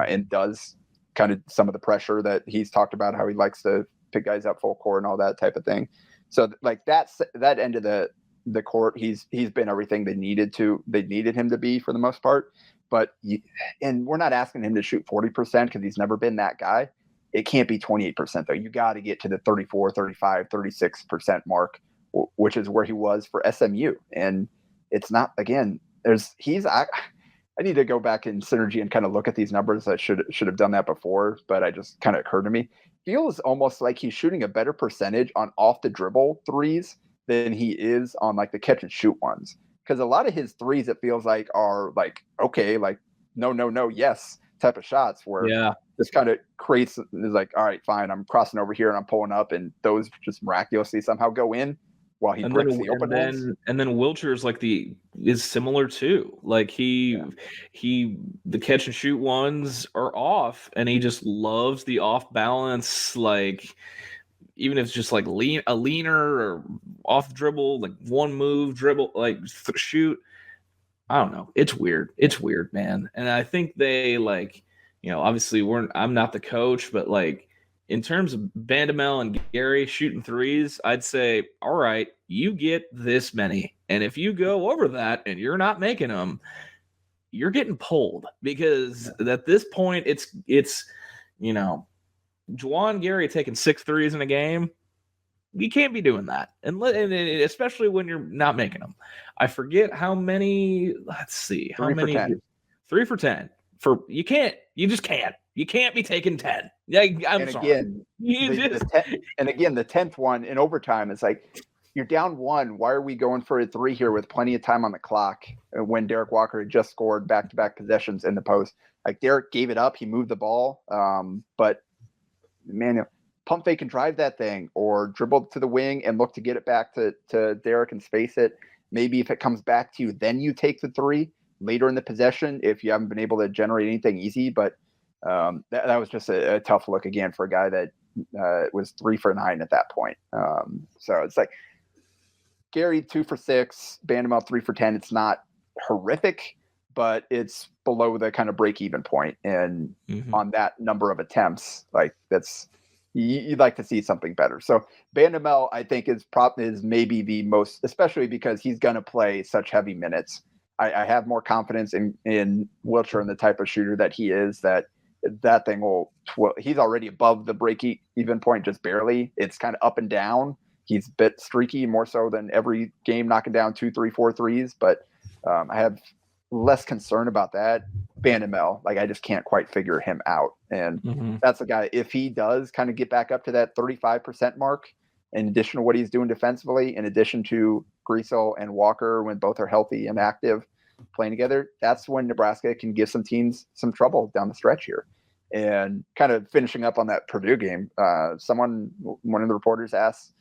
and does kind of some of the pressure that he's talked about, how he likes to pick guys up full court and all that type of thing. So like that end of the court, he's been everything they needed him to be for the most part. But and we're not asking him to shoot 40% because he's never been that guy. It can't be 28% though. You got to get to the 34, 35, 36% mark, which is where he was for SMU. And it's not, again, I need to go back in Synergy and kind of look at these numbers. I should have done that before, but it just kind of occurred to me. Feels almost like he's shooting a better percentage on off the dribble threes than he is on like the catch and shoot ones. Because a lot of his threes, it feels like, are like, okay, like no, yes type of shots where this kind of creates is like, all right, fine, I'm crossing over here and I'm pulling up, and those just miraculously somehow go in while he breaks the open ones. And then Wilcher's like is similar too. Like the catch and shoot ones are off, and he just loves the off balance, like even if it's just like a leaner or off dribble, like one move dribble, like shoot. I don't know. It's weird. It's weird, man. And I think they obviously I'm not the coach, but like in terms of Bandamel and Gary shooting threes, I'd say, all right, you get this many. And if you go over that and you're not making them, you're getting pulled, because at this point it's Juwan Gary taking 6 threes in a game. You can't be doing that, and especially when you're not making them. I forget how many. Let's see, how many? 3 for 10. You just can't. You can't be taking 10. Yeah, I'm sorry. Again, the 10th one in overtime is like, you're down 1. Why are we going for a 3 here with plenty of time on the clock when Derek Walker had just scored back-to-back possessions in the post? Like Derek gave it up. He moved the ball, but man. Pump fake and drive that thing, or dribble to the wing and look to get it back to Derek and space it. Maybe if it comes back to you, then you take the 3 later in the possession if you haven't been able to generate anything easy. But that was just a tough look again for a guy that was 3 for 9 at that point. So it's like Gary 2 for 6, Bandamel 3 for 10. It's not horrific, but it's below the kind of break-even point. And on that number of attempts, like you'd like to see something better. So Bandamel, I think, is maybe the most, especially because he's going to play such heavy minutes. I have more confidence in Wilcher and the type of shooter that he is, that thing he's already above the break-even point, just barely. It's kind of up and down. He's a bit streaky, more so than every game, knocking down 2, 3, 4 threes. But I have less concern about that. Bandamel, like I just can't quite figure him out. And that's a guy, if he does kind of get back up to that 35% mark, in addition to what he's doing defensively, in addition to Griesel and Walker, when both are healthy and active playing together, that's when Nebraska can give some teams some trouble down the stretch here. And kind of finishing up on that Purdue game, one of the reporters asked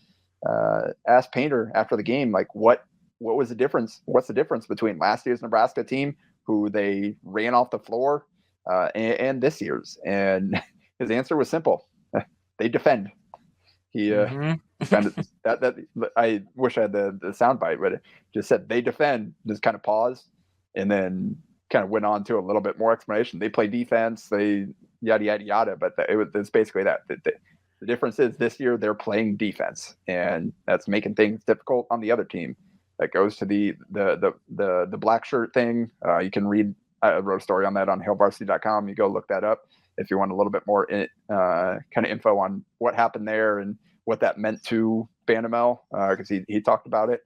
Painter after the game, like, what was the difference? What's the difference between last year's Nebraska team, who they ran off the floor, and this year's? And his answer was simple: they defend. He kind of that I wish I had the soundbite, but it just said they defend. Just kind of paused, and then kind of went on to a little bit more explanation. They play defense. They yada yada yada. But it's basically that. The difference is this year they're playing defense, and that's making things difficult on the other team. That goes to the black shirt thing. You can read. I wrote a story on that on hailvarsity.com. You go look that up if you want a little bit more kind of info on what happened there and what that meant to Banamel because he talked about it.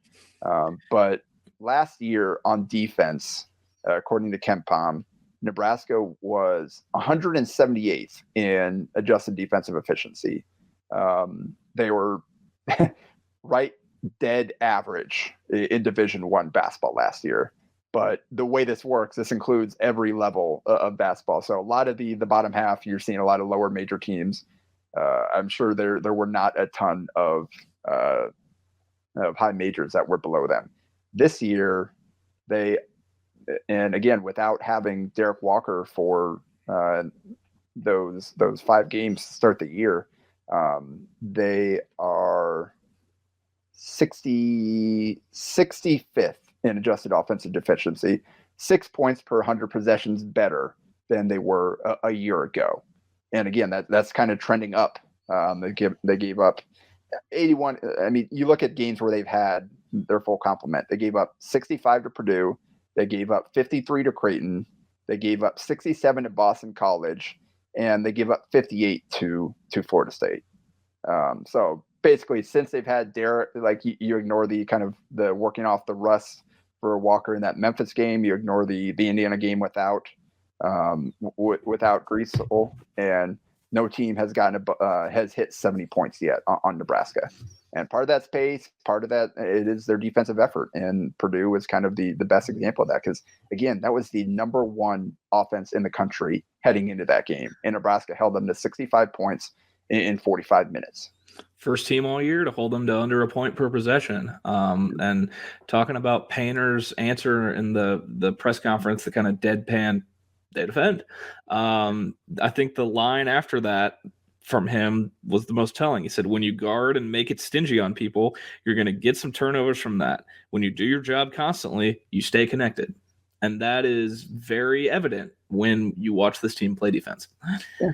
But last year on defense, according to KenPom, Nebraska was 178th in adjusted defensive efficiency. They were right dead average in Division I basketball last year. But the way this works, this includes every level of basketball. So a lot of the bottom half, you're seeing a lot of lower major teams. I'm sure there were not a ton of high majors that were below them. This year, and again, without having Derek Walker for those 5 games to start the year, they are 65th in adjusted offensive efficiency, 6 points per 100 possessions better than they were a year ago. And again, that's kind of trending up. They gave up 81. I mean, you look at games where they've had their full complement. They gave up 65 to Purdue. They gave up 53 to Creighton. They gave up 67 to Boston College, and they gave up 58 to Florida State. So basically, since they've had Derek, like you ignore the kind of the working off the rust for Walker in that Memphis game. You ignore the Indiana game without Griesel, and no team has has hit 70 points yet on Nebraska. And part of that's pace, part of that it is their defensive effort. And Purdue is kind of the best example of that because, again, that was the number 1 offense in the country heading into that game. And Nebraska held them to 65 points in 45 minutes. First team all year to hold them to under a point per possession. And talking about Painter's answer in the press conference, the kind of deadpan they defend. I think the line after that from him was the most telling. He said, when you guard and make it stingy on people, you're going to get some turnovers from that. When you do your job constantly, you stay connected. And that is very evident when you watch this team play defense. Yeah.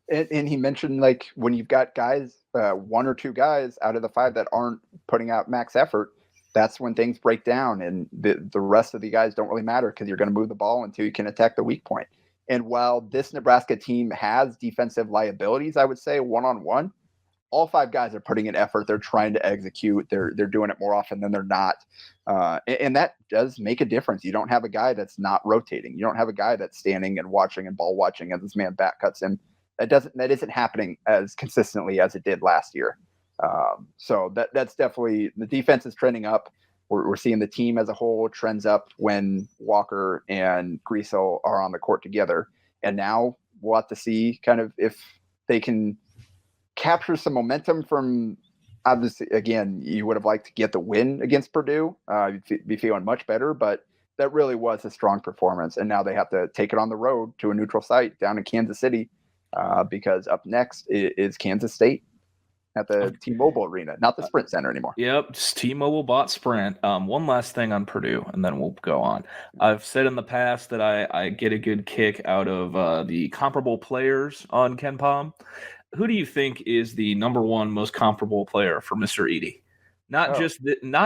And he mentioned, like, when you've got guys, 1 or 2 guys out of the 5 that aren't putting out max effort, that's when things break down. And the rest of the guys don't really matter because you're going to move the ball until you can attack the weak point. And while this Nebraska team has defensive liabilities, I would say one-on-one, all 5 guys are putting in effort. They're trying to execute. They're doing it more often than they're not. And that does make a difference. You don't have a guy that's not rotating. You don't have a guy that's standing and watching and ball watching as this man back cuts him. That isn't happening as consistently as it did last year. So that's definitely, the defense is trending up. We're seeing the team as a whole trends up when Walker and Griesel are on the court together. And now we'll have to see kind of if they can capture some momentum from, obviously, again, you would have liked to get the win against Purdue. You'd be feeling much better, but that really was a strong performance. And now they have to take it on the road to a neutral site down in Kansas City because up next is Kansas State at the T-Mobile Arena, not the Sprint Center anymore. Yep, just T-Mobile bought Sprint. One last thing on Purdue, and then we'll go on. I've said in the past that I get a good kick out of the comparable players on KenPom. Who do you think is the number 1 most comparable player for Mr. Edey? Not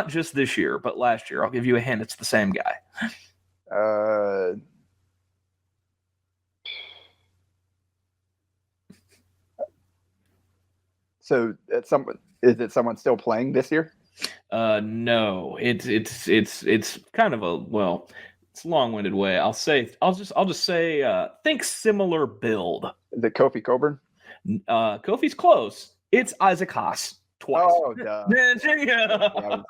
just this year, but last year. I'll give you a hint. It's the same guy. So is it someone still playing this year? No, it's kind of it's a long-winded way. I'll just say think similar build. Is it Kofi Coburn? Kofi's close. It's Isaac Haas twice. Oh, duh. Yeah.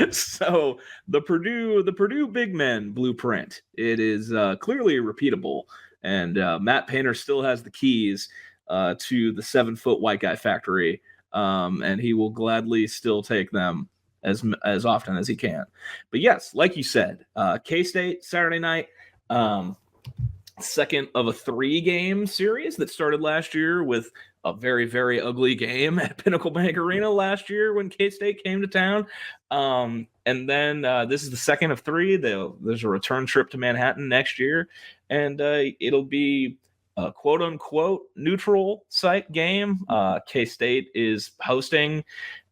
So the Purdue big men blueprint, it is clearly repeatable, and Matt Painter still has the keys to the 7-foot white guy factory, and he will gladly still take them as often as he can. But yes, like you said, K-State Saturday night, second of a 3-game series that started last year with a very, very ugly game at Pinnacle Bank Arena last year when K-State came to town. And then this is the second of 3. There's a return trip to Manhattan next year, and it'll be a quote-unquote neutral site game. K-State is hosting.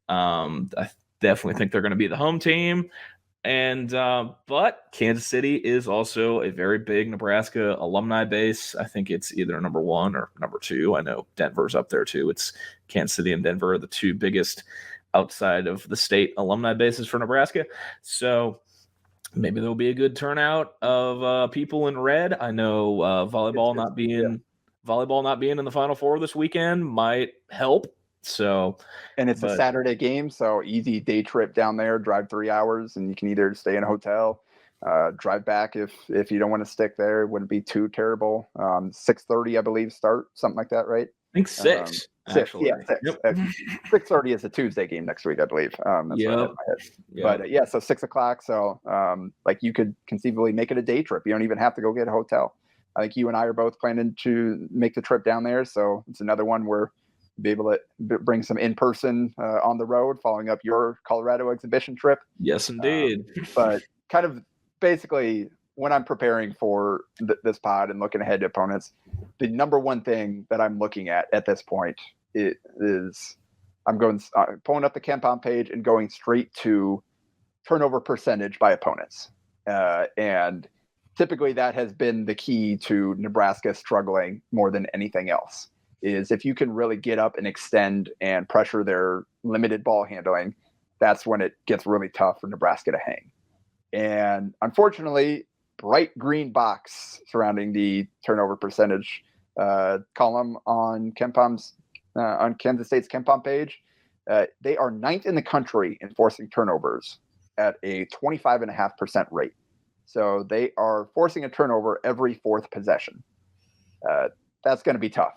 I definitely think they're going to be the home team. And but Kansas City is also a very big Nebraska alumni base. I think it's either number 1 or number 2. I know Denver's up there too. It's Kansas City and Denver are the 2 biggest outside of the state alumni bases for Nebraska. So maybe there'll be a good turnout of people in red. I know volleyball not being in the Final Four this weekend might help. So, and it's a Saturday game, so easy day trip down there. Drive 3 hours, and you can either stay in a hotel, drive back if you don't want to stick there. It wouldn't be too terrible. 6:30, I believe, start, something like that, right? I think 6. Actually, yeah, 6. Yep. 6:30 is a Tuesday game next week, I believe. That's what I had in my head. Yep. But so 6 o'clock. So like you could conceivably make it a day trip. You don't even have to go get a hotel. I think you and I are both planning to make the trip down there. So it's another one where be able to bring some in-person on the road, following up your Colorado exhibition trip. Yes, indeed. But kind of basically when I'm preparing for this pod and looking ahead to opponents, the number one thing that I'm looking at this point is I'm going pulling up the KenPom page and going straight to turnover percentage by opponents. And typically that has been the key to Nebraska struggling more than anything else, is if you can really get up and extend and pressure their limited ball handling, that's when it gets really tough for Nebraska to hang. And unfortunately, bright green box surrounding the turnover percentage column on KenPom's on Kansas State's KenPom page, they are 9th in the country in forcing turnovers at a 25.5% rate. So they are forcing a turnover every 4th possession. That's going to be tough.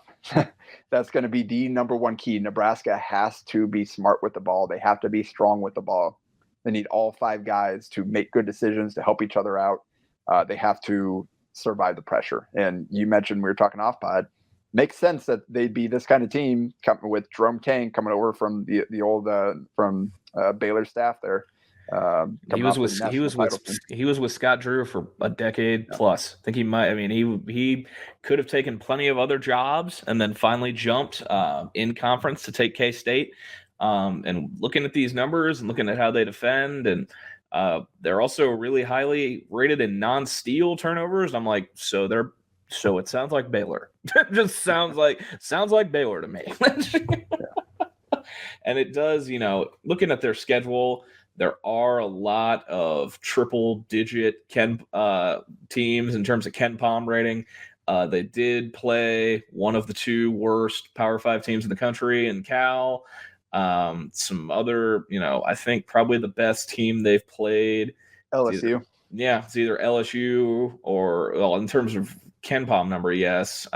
That's going to be the number one key. Nebraska has to be smart with the ball. They have to be strong with the ball. They need all 5 guys to make good decisions, to help each other out. They have to survive the pressure. And you mentioned, we were talking off pod, makes sense that they'd be this kind of team coming with Jerome Tang coming over from the old from Baylor staff there. He was with Scott Drew for a decade plus. I think he might. I mean, he could have taken plenty of other jobs and then finally jumped in conference to take K-State. And looking at these numbers and looking at how they defend, and they're also really highly rated in non-steal turnovers. I'm like, so it sounds like Baylor. It just sounds like Baylor to me. And it does, looking at their schedule, there are a lot of triple-digit teams in terms of KenPom rating. They did play one of the 2 worst Power 5 teams in the country in Cal. Some other, I think probably the best team they've played. LSU. It's either LSU or, well, in terms of KenPom number, yes.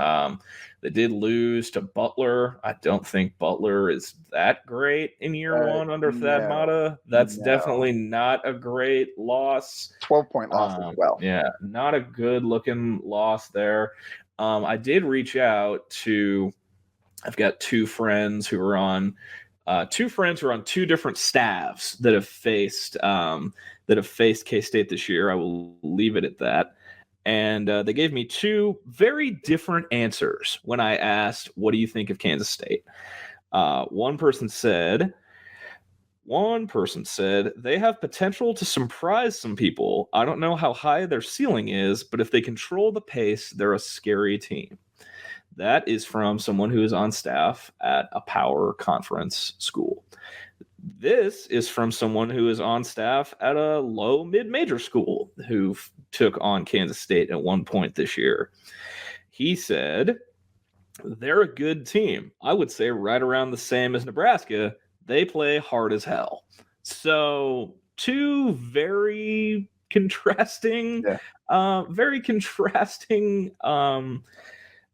They did lose to Butler. I don't think Butler is that great in year 1 under Thad Matta. That's definitely not a great loss. 12-point loss as well. Yeah, not a good looking loss there. I did reach out to, I've got 2 friends who are on 2 different staffs that have faced K-State this year. I will leave it at that. And they gave me 2 very different answers when I asked, what do you think of Kansas State? One person said they have potential to surprise some people. I don't know how high their ceiling is, but if they control the pace, they're a scary team. That is from someone who is on staff at a power conference school. This is from someone who is on staff at a low mid-major school who took on Kansas State at one point this year. He said, they're a good team. I would say right around the same as Nebraska. They play hard as hell. So 2 very contrasting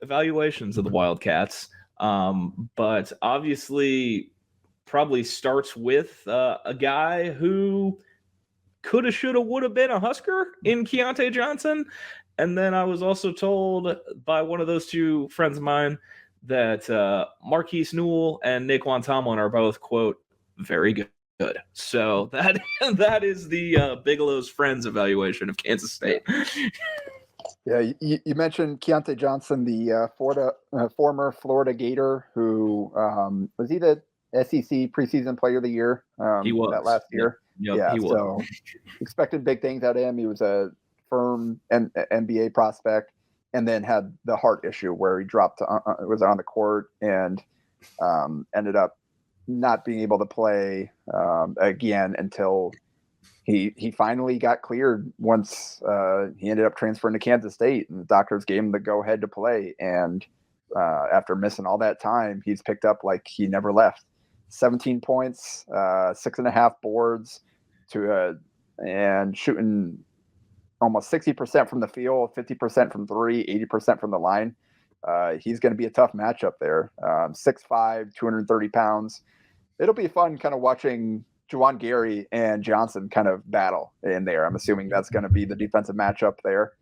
evaluations of the Wildcats. But obviously probably starts with a guy who coulda, shoulda, woulda been a Husker in Keontae Johnson. And then I was also told by one of those 2 friends of mine that Marquise Newell and Naquan Tomlin are both, quote, very good. So that is the Bigelow's friends evaluation of Kansas State. Yeah, you mentioned Keontae Johnson, the former Florida Gator, who was he the SEC preseason player of the year? He was that last year. Yep, he was. So expected big things out of him. He was a firm NBA prospect, and then had the heart issue where he dropped, was on the court and ended up not being able to play again until he finally got cleared once he ended up transferring to Kansas State, and the doctors gave him the go-ahead to play. And after missing all that time, he's picked up like he never left. 17 points, 6.5 boards, and shooting almost 60% from the field, 50% from three, 80% from the line. He's going to be a tough matchup there. 6'5", 230 pounds. It'll be fun kind of watching Juwan Gary and Johnson kind of battle in there. I'm assuming that's going to be the defensive matchup there.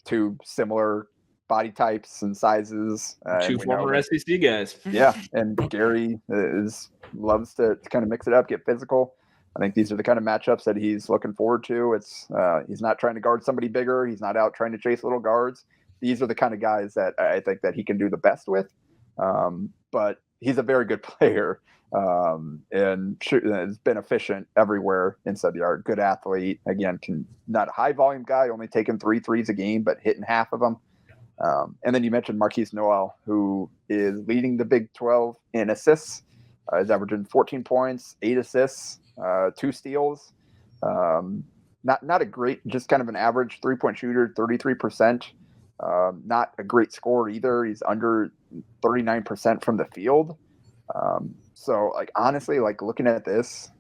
Two similar body types and sizes. Two former SEC guys. Yeah, and Gary loves to kind of mix it up, get physical. I think these are the kind of matchups that he's looking forward to. It's he's not trying to guard somebody bigger. He's not out trying to chase little guards. These are the kind of guys that I think that he can do the best with. But he's a very good player and has been efficient everywhere inside the arc. Good athlete. Again, not a high volume guy, only taking 3 threes a game, but hitting half of them. And then you mentioned Marquise Noel, who is leading the Big 12 in assists. He's averaging 14 points, 8 assists, 2 steals. Not a great, just kind of an average 3-point shooter, 33%. Not a great scorer either. He's under 39% from the field. So, like, honestly, like, looking at this,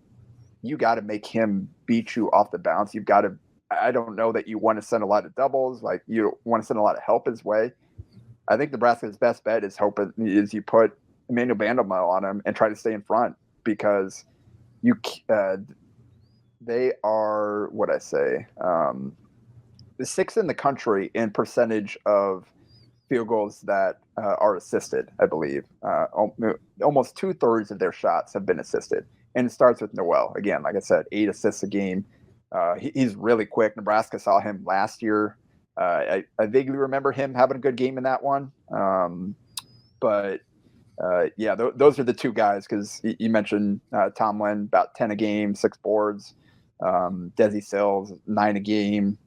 you got to make him beat you off the bounce. You've got to, I don't know that you want to send a lot of doubles. Like, you want to send a lot of help his way. I think Nebraska's best bet is you put Emmanuel Bandoumel on him and try to stay in front, because they are, what I say, the 6th in the country in percentage of field goals that are assisted, I believe. Almost 2/3 of their shots have been assisted. And it starts with Noel. Again, like I said, 8 assists a game. He's really quick. Nebraska saw him last year. I vaguely remember him having a good game in that one. But those are the two guys, because you mentioned Tomlin, about 10 a game, 6 boards. Desi Sills, 9 a game.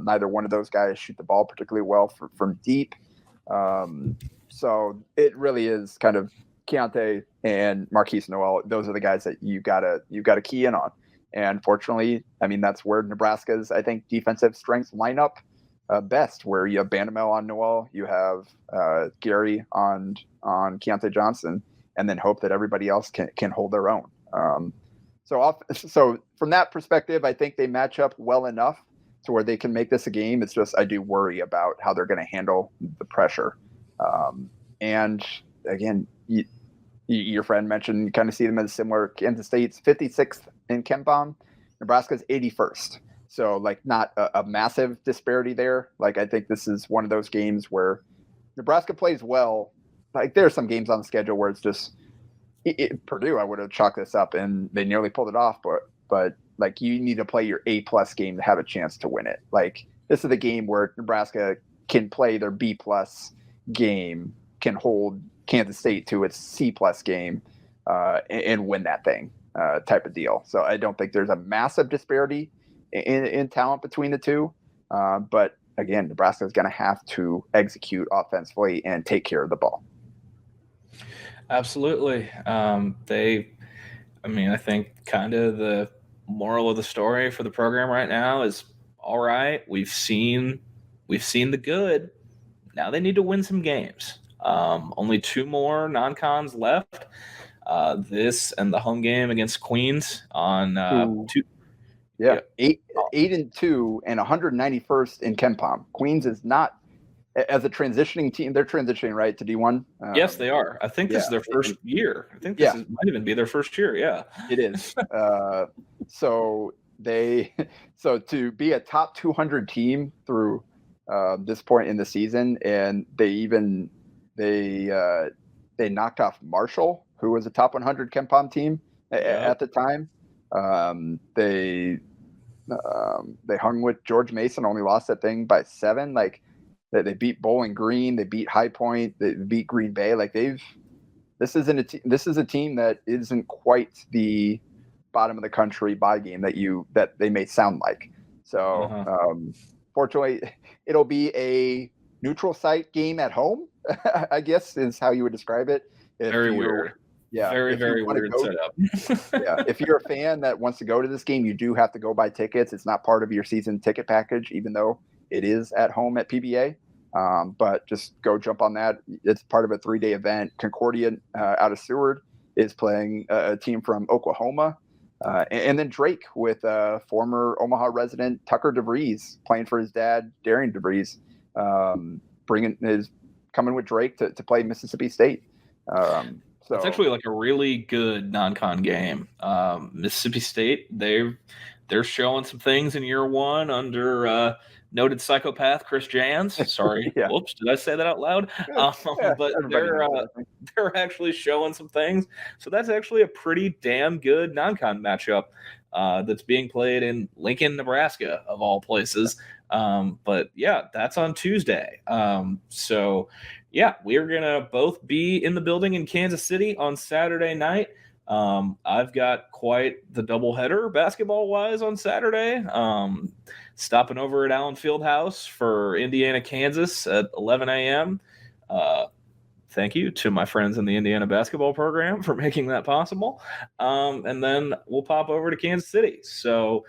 Neither one of those guys shoot the ball particularly well from deep. So it really is kind of Keontae and Marquise Noel. Those are the guys that you gotta key in on. And fortunately, I mean, that's where Nebraska's, I think, defensive strengths line up best, where you have Bandoumel on Noel, you have Gary on Keontae Johnson, and then hope that everybody else can hold their own. So from that perspective, I think they match up well enough to where they can make this a game. It's just I do worry about how they're going to handle the pressure. And again, your friend mentioned you kind of see them as similar. Kansas State's 56th in KenPom, Nebraska's 81st. So like not a massive disparity there. Like I think this is one of those games where Nebraska plays well. Like there are some games on the schedule where it's just Purdue, I would have chalked this up and they nearly pulled it off, but like you need to play your A+ game to have a chance to win it. Like this is the game where Nebraska can play their B+ game, can hold Kansas State to its C+ game and win that thing type of deal. So I don't think there's a massive disparity in talent between the two. But again, Nebraska is going to have to execute offensively and take care of the ball. Absolutely. I think kind of the moral of the story for the program right now is, all right, we've seen the good. Now they need to win some games. Only 2 more non-cons left. This and the home game against Queens on 2. Yeah, 8-2 and 191st in KenPom. Queens is not, as a transitioning team, they're transitioning right to D1. Yes, they are. I think this is their first year. I think this might even be their first year. Yeah, it is. So to be a top 200 team through this point in the season, and they knocked off Marshall, who was a top 100 KenPom team at the time. They hung with George Mason, only lost that thing by 7. Like they beat Bowling Green, they beat High Point, they beat Green Bay. Like this is a team that isn't quite the bottom of the country bye game that they may sound like. So fortunately, it'll be a neutral site game at home, I guess is how you would describe it. Very weird. Yeah, Very, if you very wanna weird go setup. yeah, if you're a fan that wants to go to this game, you do have to go buy tickets. It's not part of your season ticket package, even though it is at home at PBA. But just go jump on that. It's part of a 3-day event. Concordia out of Seward is playing a team from Oklahoma. And then Drake with former Omaha resident Tucker DeVries playing for his dad, Darian DeVries, coming with Drake to play Mississippi State. So It's actually like a really good non-con game. Mississippi State, they're showing some things in year one under noted psychopath Chris Jans. Sorry, yeah. whoops, did I say that out loud? Yeah, But everybody knows that. they're actually showing some things. So that's actually a pretty damn good non-con matchup that's being played in Lincoln, Nebraska, of all places. But yeah, that's on Tuesday. So yeah, we're gonna both be in the building in Kansas City on Saturday night. I've got quite the doubleheader basketball wise on Saturday. Stopping over at Allen Fieldhouse for Indiana, Kansas at 11 a.m. Thank you to my friends in the Indiana basketball program for making that possible. And then we'll pop over to Kansas City. So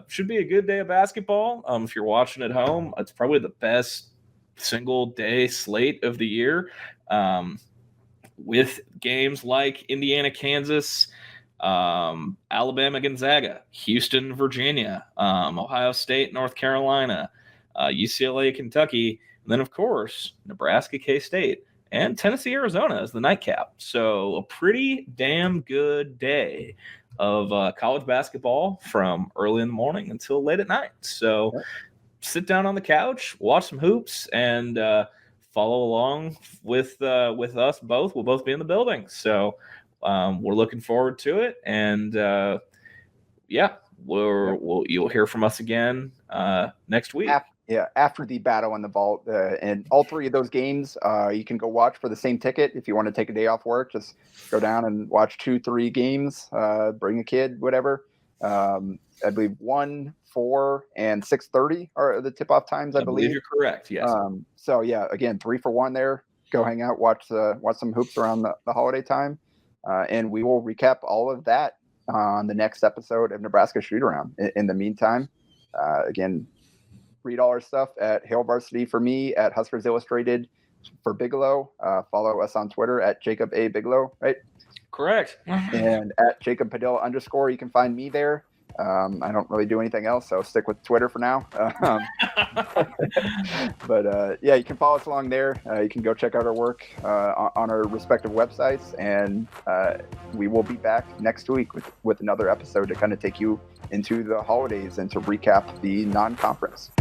should be a good day of basketball. If you're watching at home, it's probably the best single day slate of the year, with games like Indiana, Kansas, Alabama, Gonzaga, Houston, Virginia, Ohio State, North Carolina, UCLA, Kentucky, and then of course Nebraska, K-State, and Tennessee, Arizona as the nightcap. So a pretty damn good day of college basketball from early in the morning until late at night. So sit down on the couch, watch some hoops, and follow along with us both. We'll both be in the building. So we're looking forward to it. And you'll hear from us again next week. After the battle in the vault, and all 3 of those games, you can go watch for the same ticket. If you want to take a day off work, just go down and watch 2-3 games. Bring a kid, whatever. I believe 1, 4, and 6:30 are the tip-off times. I believe you're correct. Yes. So yeah, again, 3 for 1 there. Go hang out, watch some hoops around the holiday time, and we will recap all of that on the next episode of Nebraska Shootaround. In the meantime, again, read all our stuff at Hail Varsity for me, at Huskers Illustrated for Bigelow. Follow us on Twitter at Jacob A. Bigelow, right? Correct. And at Jacob Padilla _ you can find me there. I don't really do anything else, so stick with Twitter for now. But yeah, you can follow us along there. You can go check out our work on our respective websites, and we will be back next week with another episode to kind of take you into the holidays and to recap the non-conference.